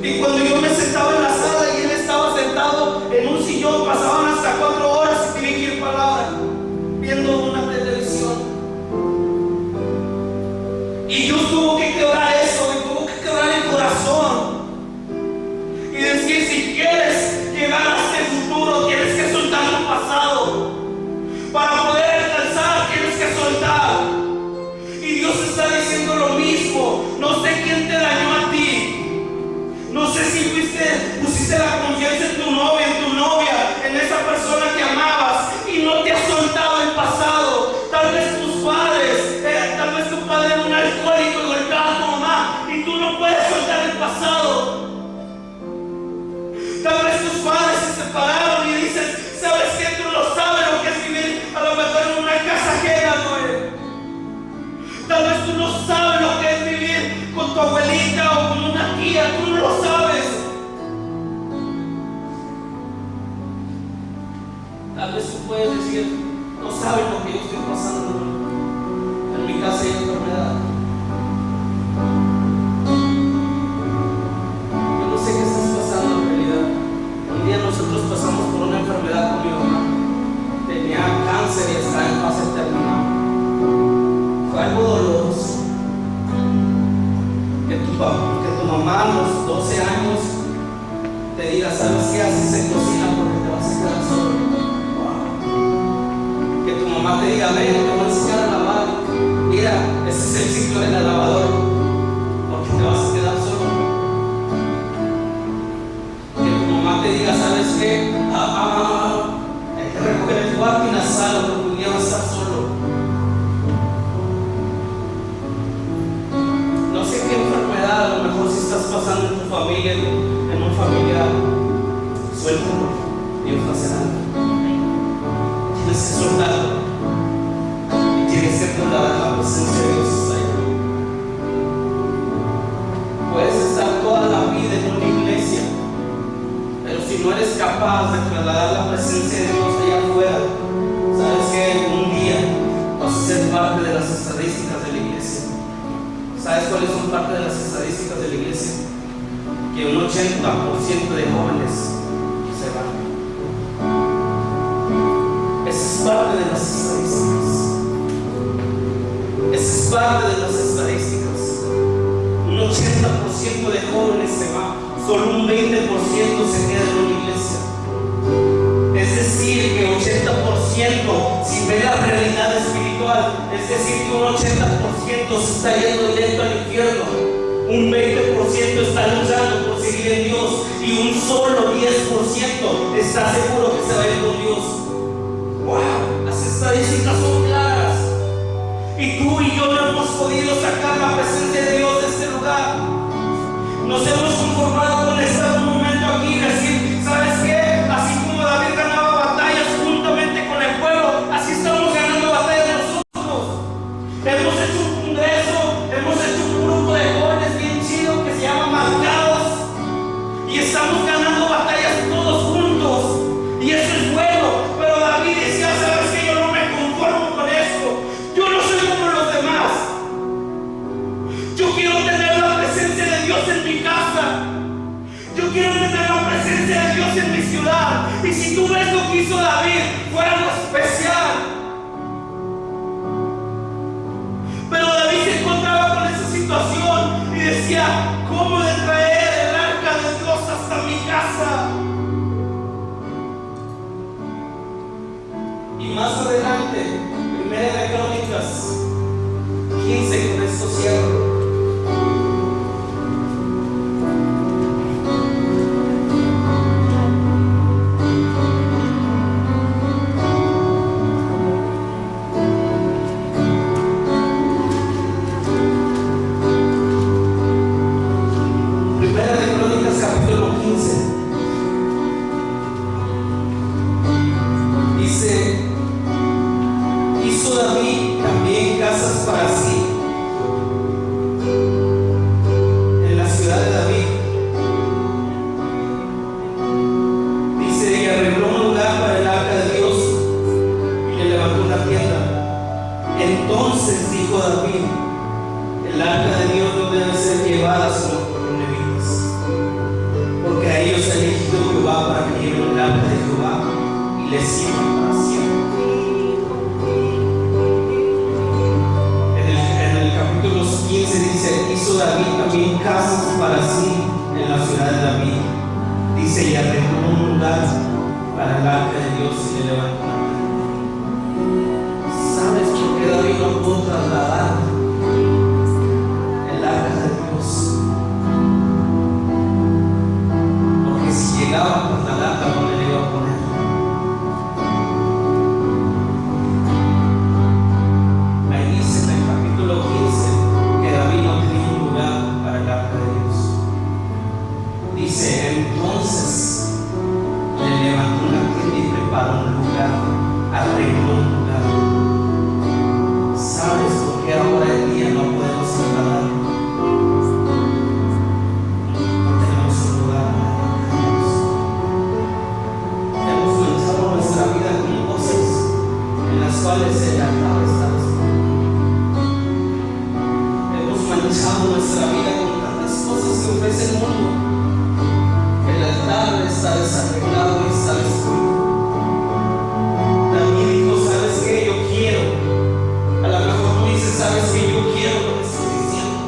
Y cuando yo me sentaba en la sala y él estaba sentado en un sillón, pasaban hasta 4 horas sin dirigir palabra, viendo una televisión. Y Dios tuvo que quebrar eso, y tuvo que quebrar el corazón. Y decir, si quieres llegar a este futuro, tienes que soltar el pasado. Para poder alcanzar, tienes que soltar. Y Dios está diciendo lo mismo. No sé quién te dañó a ti. No sé si pusiste la confianza en tu novia, en esa persona que amabas y no te has soltado el pasado. Tal vez tus padres, tal vez tu padre era un alcohólico y golpeaba a tu mamá y tú no puedes soltar el pasado. Tal vez tus padres se separaron y dices, ¿sabes qué? Tú no sabes lo que es vivir a lo mejor en una casa ajena, ¿no? Tal vez tú no sabes lo que es vivir con tu abuelita o con una tía, tú no lo sabes. Tal vez tú puedes decir, no sabes lo que yo estoy pasando. En mi casa hay enfermedad. Yo no sé qué estás pasando en realidad. Un día nosotros pasamos por una enfermedad con mi mamá. Tenía cáncer y estaba en fase terminal. Fue algo doloroso. Que tu mamá a los 12 años te diga, ¿sabes qué? Así se cocina porque te vas a quedar solo. Wow. Que tu mamá te diga, ven, te voy a enseñar a lavar. Mira, ese es el ciclo de la lavadora, porque te vas a quedar solo. Que tu mamá te diga, ¿sabes qué? Hay que recoger el cuarto y la sala porque un día vas a estar solo. No sé qué enfermedad, a lo mejor si estás pasando en tu familia, en un familiar, suéltalo, Dios va a hacer algo. Tienes que soltarlo y tienes que trasladar la presencia de Dios hasta ahí. Puedes estar toda la vida en una iglesia capaz de trasladar la presencia de Dios allá afuera, sabes que un día vas a ser parte de las estadísticas de la iglesia. ¿Sabes cuáles son parte de las estadísticas de la iglesia? Que un 80% de jóvenes se van. Esa es parte de las estadísticas. Esa es parte de las estadísticas. Un 80% de jóvenes se van. Solo un 20% se queda en una iglesia. Es decir, que 80%, si ve la realidad espiritual, es decir, que un 80% se está yendo directo al infierno, un 20% está luchando por seguir en Dios y un solo 10% está seguro que se va a ir con Dios. ¡Wow! Las estadísticas son claras. Y tú y yo no hemos podido sacar la presencia de Dios de este lugar. Nos hemos conformado con estar un momento aquí y decir, ¿sabes qué? Así como David ganaba batallas juntamente con el pueblo, así estamos ganando batallas nosotros. Hemos hecho un congreso, hemos hecho un grupo de jóvenes bien chido que se llama Marcados y estamos ganando batallas todos juntos. Y eso es bueno, pero David decía, ¿sabes qué? Yo no me conformo con esto. Yo no soy como los demás. Yo quiero tener la presencia de Dios en mi casa. Yo quiero tener la presencia de Dios en mi ciudad. Y si tú ves lo que hizo David, fue algo especial. Pero David se encontraba con esa situación y decía, ¿cómo de traer el arca de Dios hasta mi casa? Y más adelante, Primera de Crónicas 15, con esto cierro. Primera de Crónicas capítulo 15 dice, hizo David también casas para sí en la ciudad de David. Dice, y arregló un lugar para el arca de Dios y le levantó una tienda. Entonces dijo David, el arca de Dios no debe ser llevada solo por los levitas, porque a ellos ha elegido Jehová para que lleven el arca de Jehová y le sirvan para siempre. En el capítulo 15 dice, hizo David también casas para sí en la ciudad de David. Dice, y arregló un lugar para el arca de Dios y le levantó una tienda. ¿Sabes por qué David no pudo trasladar el arca de Dios? Porque si llegaba a trasladarla, ¿dónde le iba a poner? Ahí dice en el capítulo 15 que David no tenía un lugar para el arca de Dios. Dice, entonces le levantó una tienda y preparó un lugar, arregló un lugar. ¿Sabes por qué ahora en día no podemos trasladar? No tenemos un lugar para el arca de Dios. Hemos manchado nuestra vida con cosas en las cuales el altar está desnudo. Hemos manchado nuestra vida con tantas cosas que ofrece el mundo. El altar está desarreglado y está destruido. David dijo, ¿sabes qué? Yo quiero. A lo mejor tú dices, ¿sabes qué? Yo quiero lo que estás diciendo.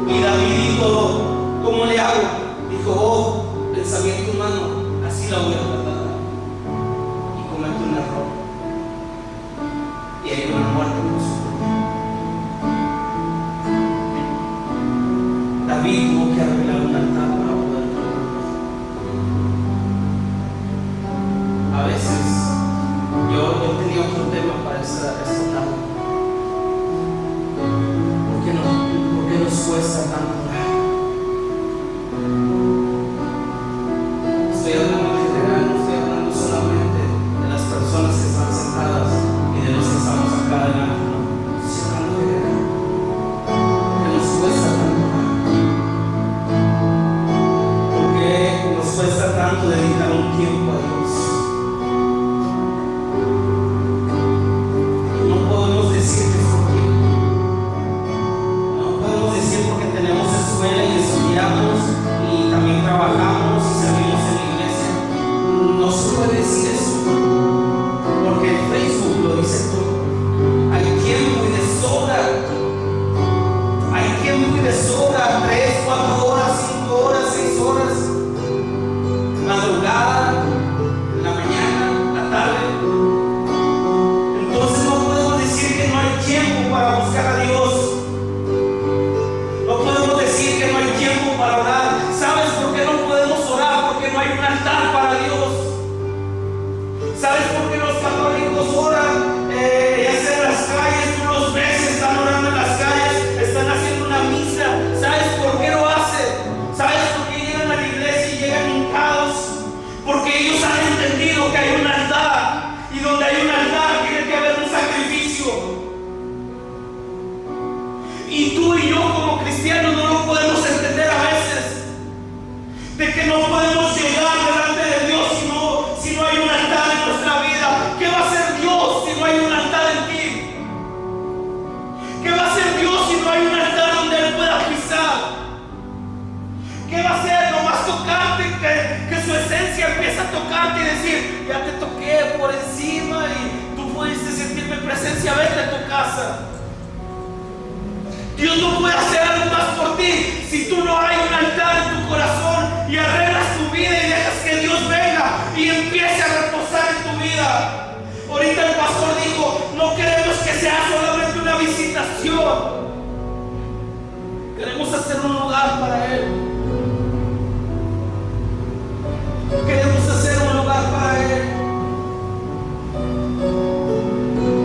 Y David dijo, ¿cómo le hago? Dijo, pensamiento humano, así la voy a tratar. Y comete un error. Y hay una muerte por su culpa. David tuvo que arreglar un altar para poder trabajar. A veces yo tenía otro tema para esta tarde. ¿Por qué nos cuesta tanto? Estoy hablando en general, no estoy hablando solamente de las personas que están sentadas y de los que estamos acá adelante. Estoy hablando en general. ¿Por qué nos cuesta tanto? va a hacer? Nomás tocarte, que su esencia empieza a tocarte y decir, ya te toqué por encima y tú pudiste sentir mi presencia, vete a tu casa. Dios no puede hacer algo más por ti si tú no hay un altar en tu corazón y arreglas tu vida y dejas que Dios venga y empiece a reposar en tu vida. Ahorita el pastor dijo, no queremos que sea solamente una visitación. Queremos hacer un lugar para Él. Queremos hacer un lugar para Él.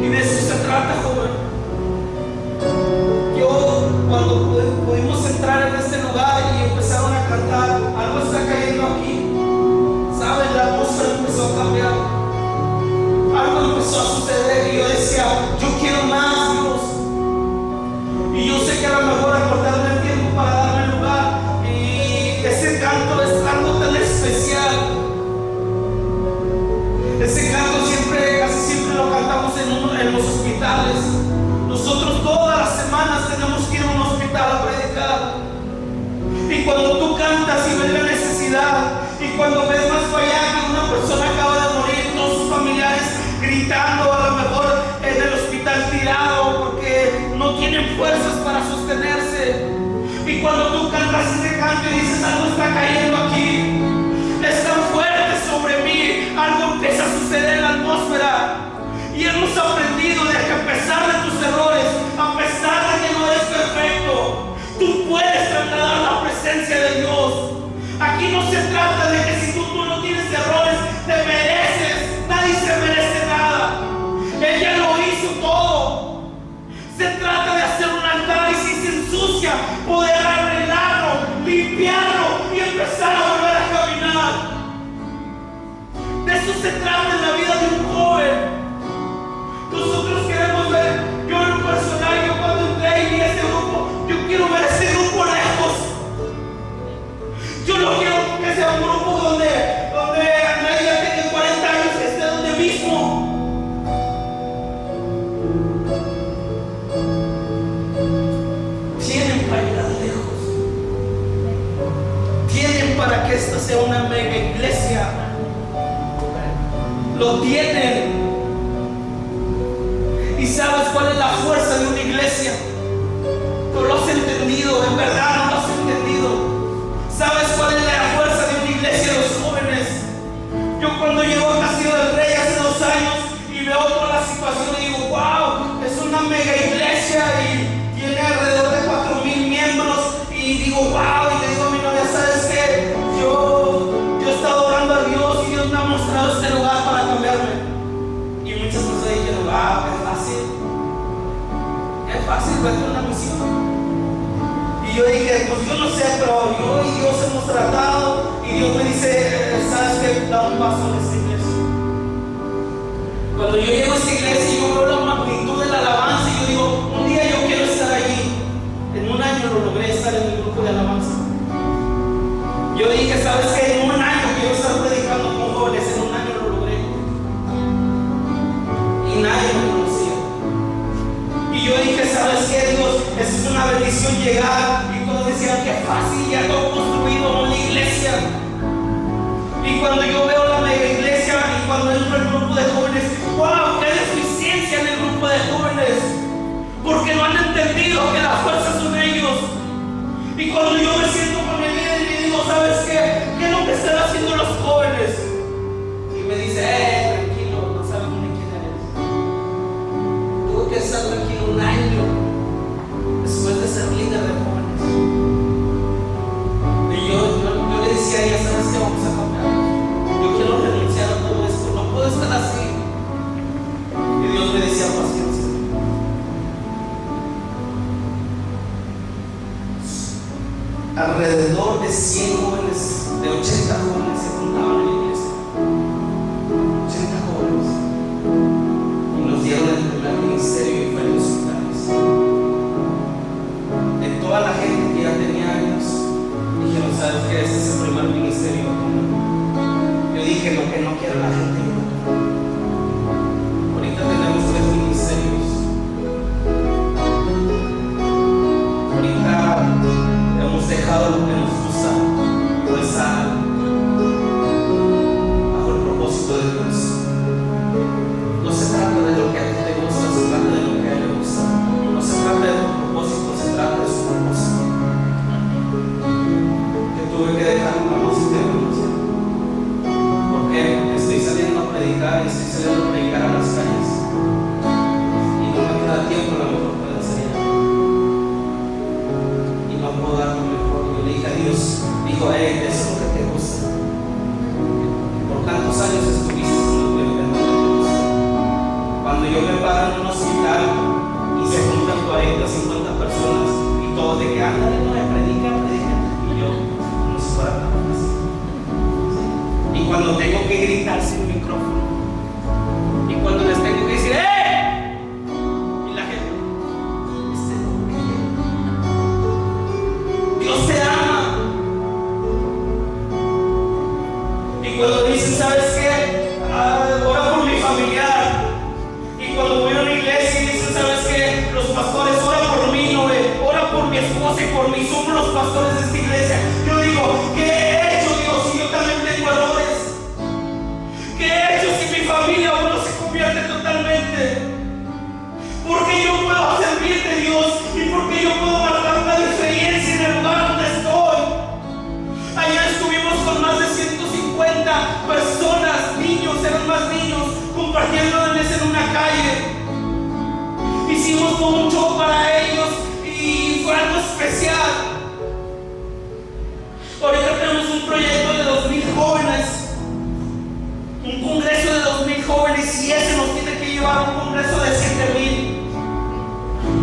Y de eso se trata, joven. Yo, cuando pudimos entrar en este lugar y empezaron a cantar, algo está cayendo aquí. ¿Saben? La atmósfera empezó a cambiar. Algo empezó a suceder y yo decía, yo quiero más, Dios. Y yo sé que a lo mejor acordarme el tiempo para darme lugar. Y ese canto es algo tan especial. Ese canto casi siempre lo cantamos en los hospitales. Nosotros todas las semanas tenemos que ir a un hospital a predicar. Y cuando tú cantas y ves la necesidad, y cuando ves más para allá que una persona acaba de morir, todos sus familiares gritando, a lo mejor en el hospital tirado porque no tienen fuerzas para sostenerse. Y cuando tú cantas ese canto y dices, algo está cayendo aquí, es tan fuerte sobre mí, algo empieza a suceder en la atmósfera. Y hemos aprendido de que a pesar de tus errores, a pesar de que no eres perfecto, tú puedes trasladar la presencia de Dios. Aquí no se trata de que si tú no tienes errores, te mereces. Nadie se merece nada. Ella lo hizo todo. Se trata de hacer un altar y si se ensucia, poder arreglarlo, limpiarlo y empezar a volver a caminar. De eso se trata en la vida de un joven. Nosotros queremos ver, yo en lo personal, yo cuando entré y vi este grupo, yo quiero ver este grupo lejos. Yo no quiero que sea un grupo donde Andrés ya tiene 40 años y esté donde mismo. Tienen para llegar lejos. Tienen para que esta sea una mega iglesia. Lo tienen. ¿Y sabes cuál es la fuerza de una iglesia? Tú lo has entendido, en verdad no lo has entendido. ¿Sabes cuál es la fuerza de una iglesia de los jóvenes? Yo cuando llego a Castillo del Rey hace 2 años y veo toda la situación y digo, wow, es una mega iglesia y tiene alrededor de 4,000 miembros y digo, wow, y le digo a mi novia, ¿sabes qué? Yo he estado orando a Dios y Dios me ha mostrado este lugar para cambiarme. Y muchas personas dijeron, wow, es fácil, vete a una misión. Y yo dije, pues yo no sé, pero yo y Dios hemos tratado y Dios me dice, ¿sabes qué? Da un paso en esta iglesia. Cuando yo llego a esta iglesia y yo veo la magnitud de la alabanza y yo digo, un día yo quiero estar allí. En 1 año lo logré estar en el grupo de alabanza. Yo dije, ¿sabes qué? En 1 año quiero estar predicando con jóvenes, en 1 año lo logré. Y nadie me conocía. Y yo dije, ¿sabes qué, Dios? Eso es una bendición llegar. Y todos decían, qué fácil, ya todo construido, una iglesia. Y cuando yo veo la mega iglesia y cuando entro en el grupo de jóvenes, wow, qué deficiencia en el grupo de jóvenes. Porque no han entendido que la fuerza son ellos. Y cuando yo me siento con el líder y le digo, ¿sabes qué? ¿Qué es lo que están haciendo los jóvenes? Y me dice, tranquilo, no sabemos ni quién eres. Tuve que estar tranquilo 1 año después de ser líder de jóvenes. Y yo le decía a ella, ¿sabes qué? Vamos a cambiar. Yo quiero renunciar a todo esto, no puedo estar así. Y Dios me decía, paciencia. Alrededor de 100 jóvenes, de 80 jóvenes se juntaban en la iglesia. 80 jóvenes. Y nos dieron el primer ministerio y fue en los hospitales. De toda la gente que ya tenía años, dijeron, ¿sabes qué? Este es el primer ministerio. Yo dije, lo que no quiere la gente. Ahorita tenemos 3 ministerios. Ahorita hemos dejado lo que nos gusta que gritar sin micrófono. Y cuando les tengo que decir, ¡eh! Y la gente, Dios te ama. Y cuando dicen, ¿sabes qué? Ora por mi familiar. Y cuando voy a una iglesia y dicen, ¿sabes qué? Los pastores, ora por mí, no, ora por mi esposa y por mí, somos los pastores de esta iglesia. Yo digo, ¿qué he hecho, Dios? Si yo también tengo errores. ¿Qué he hecho si mi familia aún no se convierte totalmente? Porque yo puedo servirte, Dios, y porque yo puedo marcar una diferencia en el lugar donde estoy. Ayer estuvimos con más de 150 personas, niños, eran más niños, compartiendo en una calle. Hicimos un show para ellos y fue algo especial. Ahorita tenemos un proyecto de 2000 jóvenes, un congreso de 2000 jóvenes, y ese nos tiene que llevar a un congreso de 7000,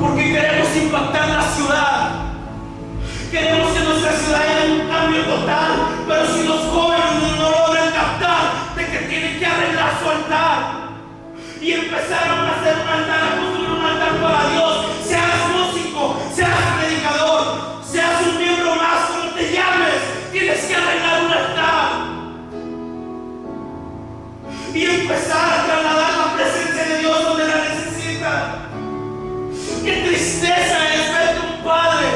porque queremos impactar la ciudad. Queremos que nuestra ciudad haya un cambio total, pero si los jóvenes no logran captar de que tienen que arreglar su altar y empezaron a hacer un altar, a construir un altar para Dios, seas músico, seas predicador, seas un miembro más, como te llames, tienes que arreglar un altar y empezar a trasladar la presencia de Dios donde la necesita. Qué tristeza es ver que un padre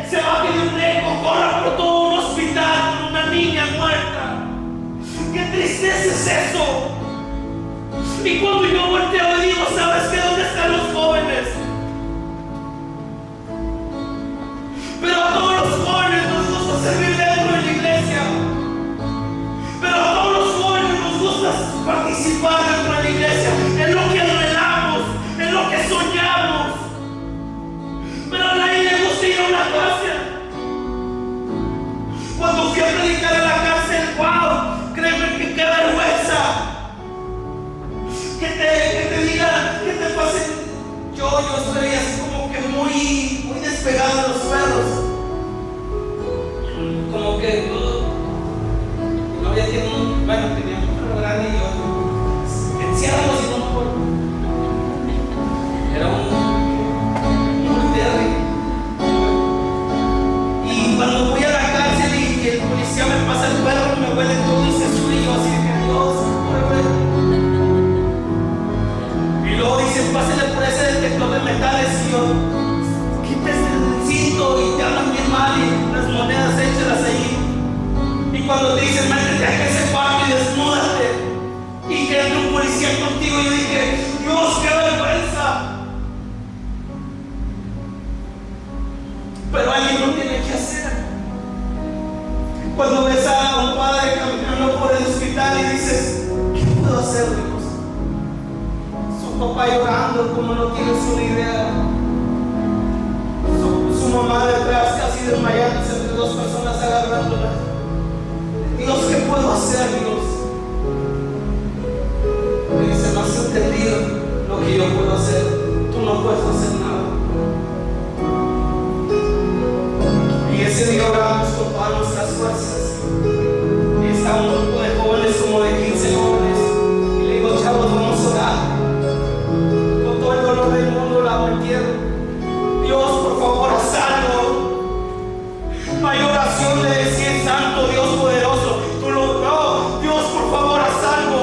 se baje de un eco, corra por todo un hospital con una niña muerta. Qué tristeza es eso. Y cuando yo volteo y digo, ¿sabes qué? ¿Dónde están los jóvenes? Pero a todos los jóvenes nos gusta servir dentro de la iglesia. Pero a todos los jóvenes nos gusta participar dentro de la iglesia, en lo que anhelamos, en lo que soñamos. Pero a nadie le gusta ir a una cárcel. Cuando fui a predicar en la cárcel, wow, créeme que qué vergüenza. Que te digan, que te pasen. Yo estoy así como que muy despegado de los perros. Como que no había tenido tenía un perro grande y yo enciérralo si no me acuerdo. Era un terrible. Y cuando voy a la cárcel y el policía me pasa el perro, me huele todo y se sube, y yo así de Dios, y luego dicen, pásale por ese detector de metales, y yo, quítese el cinto y te hablan bien mal y las monedas échalas ahí. Y cuando te dicen, métete a ese cuarto y desnúdate, y que entre un policía contigo, yo dije, Dios, qué vergüenza. Pero alguien lo tiene que hacer. Cuando ves a un padre caminando por el hospital y dices, ¿qué puedo hacer, Dios? Su papá llorando como no tienes una idea. Su mamá detrás casi desmayándose entre dos personas agarrándola. Dios, ¿qué puedo hacer, Dios? Me dice, no has entendido lo que yo puedo hacer. Tú no puedes hacer nada. Y ese día oramos con todas nuestras fuerzas. Y está un grupo de jóvenes, como de 15 jóvenes. Y le digo, chavos, vamos a orar. Con todo el dolor del mundo la metieron. Dios, por favor, haz algo. Hay oración de decir, Santo Dios poderoso. Tú no, Dios, por favor, haz algo.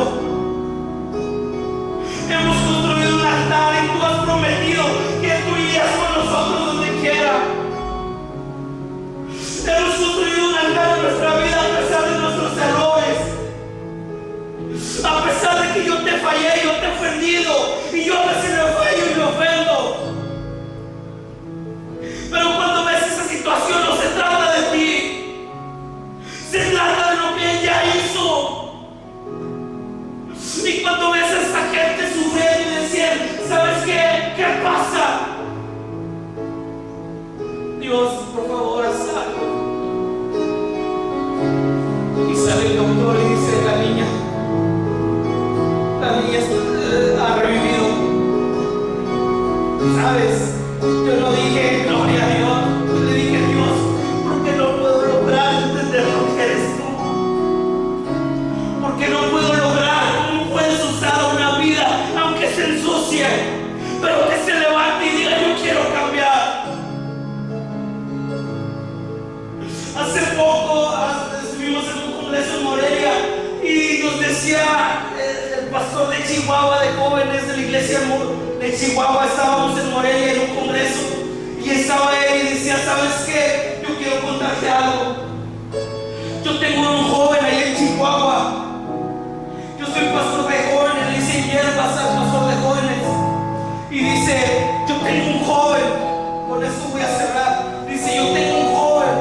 Hemos construido un altar y tú has prometido que tú irías con nosotros donde quiera. Hemos construido un altar en nuestra vida a pesar de nuestros errores, a pesar de que yo te fallé, yo te he ofendido y yo a veces me fallo y me ofendo. Pero cuando ves esa situación, no se trata de ti, se trata de lo que Él ya hizo. Y cuando ves a esta gente sufriendo y decir, ¿sabes qué? ¿Qué pasa? Dios, por favor, haz algo. Y sale el doctor y dice, la niña ha revivido. ¿Sabes? Yo no dije, gloria a Dios. Yo le dije, Dios, ¿por qué no puedo lograr entender lo que eres tú? ¿Por qué no Chihuahua, de jóvenes de la iglesia de Chihuahua. Estábamos en Morelia en un congreso y estaba él y decía: ¿sabes qué? Yo quiero contarte algo. Yo tengo un joven ahí en Chihuahua. Yo soy pastor de jóvenes, le dicen hierbas al pastor de jóvenes. Y dice: yo tengo un joven, con esto voy a cerrar. Dice: yo tengo un joven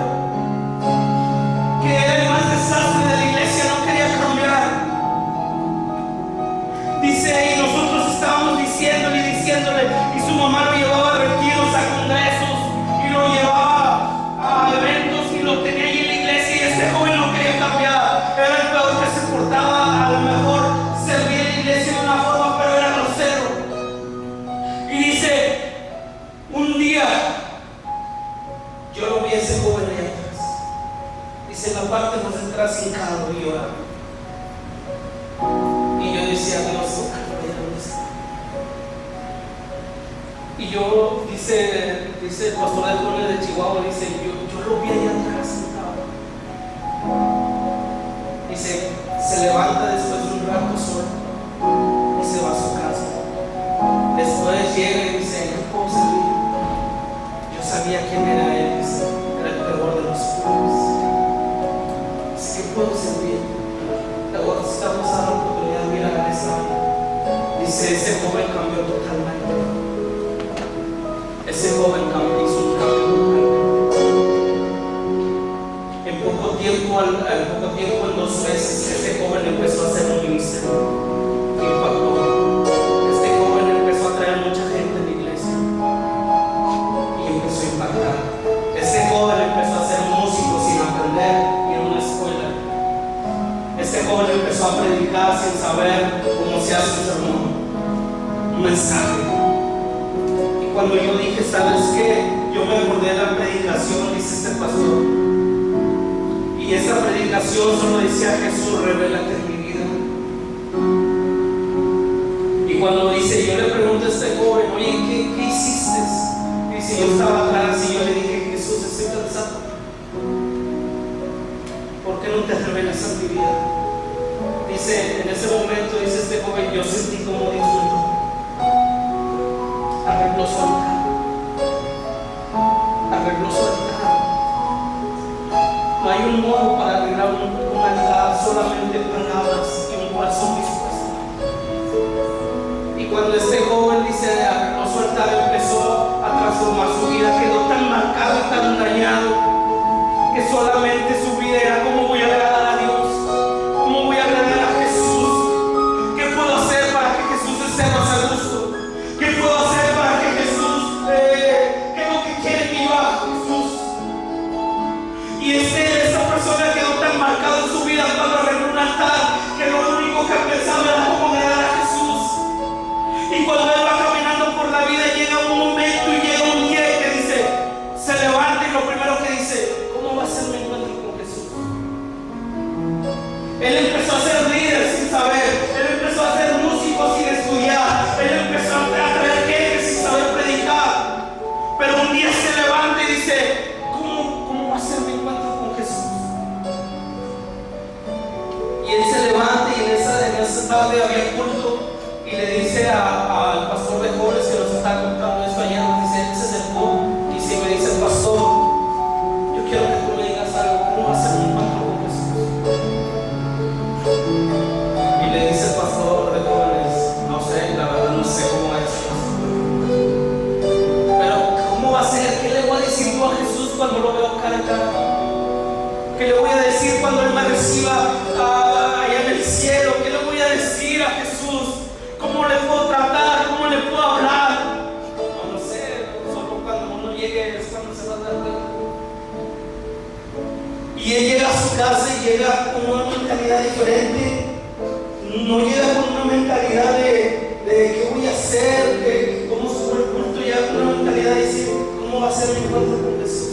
que era el más desastre de la iglesia, no quería cambiar. Dice: y nosotros estábamos diciéndole, y su mamá lo llevaba a retiros, a congresos, y lo llevaba a eventos, y lo tenía ahí en la iglesia, y este joven no quería cambiar. Era el peor que se portaba, a lo mejor servía en la iglesia de una forma, pero era grosero. Y dice: un día yo lo vi a ese joven allá atrás. Dice: en la parte más atrás, hincado y llorando. Y yo decía: Dios, ¿dónde está? Y yo, dice el pastor de jóvenes de Chihuahua, dice: yo lo vi allá atrás sentado. Dice: se levanta después de un rato solo y se va a su casa. Después llega y dice: ¿qué puedo servir? Yo sabía quién era él. Dice: era el peor de los pobres. Dice: ¿qué puedo servir? Luego estamos a la oportunidad de mirar a esa área. Dice: ese joven cambió totalmente. Ese joven hizo un cambio totalmente. En poco tiempo, en 2 meses, este joven empezó a hacer un ministerio que impactó. Este joven empezó a traer mucha gente en la iglesia y empezó a impactar. Este joven empezó a ser músico sin aprender ir a una escuela. Este joven empezó a predicar sin saber cómo se hace un sermón, un mensaje. Y cuando yo dije: ¿sabes qué? Yo me acordé de la predicación, dice este pastor. Y esa predicación solo decía: Jesús, revélate en mi vida. Y cuando dice, yo le pregunto a este joven: oye, ¿qué hiciste? Dice: yo estaba atrás y yo le dije: Jesús, estoy cansado. ¿Por qué no te revelas en mi vida? Dice: en ese momento, dice este joven, yo sentí como Dios me tocó. Arregló su altar. No hay un modo para arreglar un altar, solamente palabras y un corazón dispuesto. Y cuando este joven, dice, arregló su altar, empezó a transformar su vida, quedó tan marcado y tan dañado que solamente su vida era: ¿cómo voy a agradar a Dios? ¿Cómo voy a agradar a Jesús? ¿Qué puedo hacer para que Jesús esté más a gusto? ¿Qué puedo hacer para que Jesús, qué es lo que quiere que yo haga, Jesús? Y esta persona quedó tan marcada en su vida cuando arregló un altar que lo único que pensaba era cómo agradar a Jesús. Y cuando él va caminando por la vida, llega un momento y llega un día que dice, se levanta y lo primero que dice: ¿cómo va a ser mi encuentro con Jesús? Él empezó a ser líder sin saber. Él empezó a ser músico sin estudiar. Él empezó a traer gente sin saber predicar. Pero un día se levanta y dice: ¿Cómo va a ser mi encuentro con Jesús? Y él se levanta y en esa tarde había culto y le dice al pastor de jóvenes que nos está contando esto ayer, nos dice, él se acercó y si me dice: pastor, yo quiero que tú me digas algo, ¿cómo va a ser mi encuentro con Jesús? Y le dice el pastor de jóvenes: no sé, la verdad no sé cómo es, pero ¿cómo va a ser? ¿Qué le voy a decir yo a Jesús cuando lo veo cara a cara? ¿Qué le voy a decir cuando él me reciba allá en el cielo? ¿Qué le voy a decir a Jesús? ¿Cómo le puedo tratar? ¿Cómo le puedo hablar? No sé, solo cuando uno llegue es cuando se va a dar cuenta. Y él llega a su casa y llega con una mentalidad diferente. No llega con una mentalidad de qué voy a hacer, de cómo se fue el culto, llega con una mentalidad de decir: ¿cómo va a ser mi encuentro con Jesús?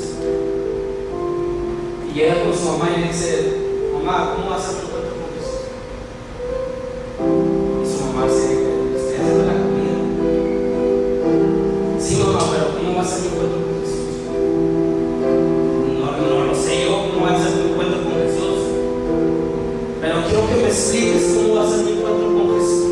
Y llega con su mamá y le dice: mamá, ¿cómo va a ser mi encuentro con Jesús? Y su mamá dice: estoy haciendo la comida. Sí, mamá, pero ¿cómo va a ser mi encuentro con Jesús? No lo sé yo, ¿cómo va a ser mi encuentro con Jesús? Pero quiero que me expliques cómo va a ser mi encuentro con Jesús.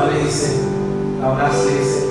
papá le dice, la abraza y le dice,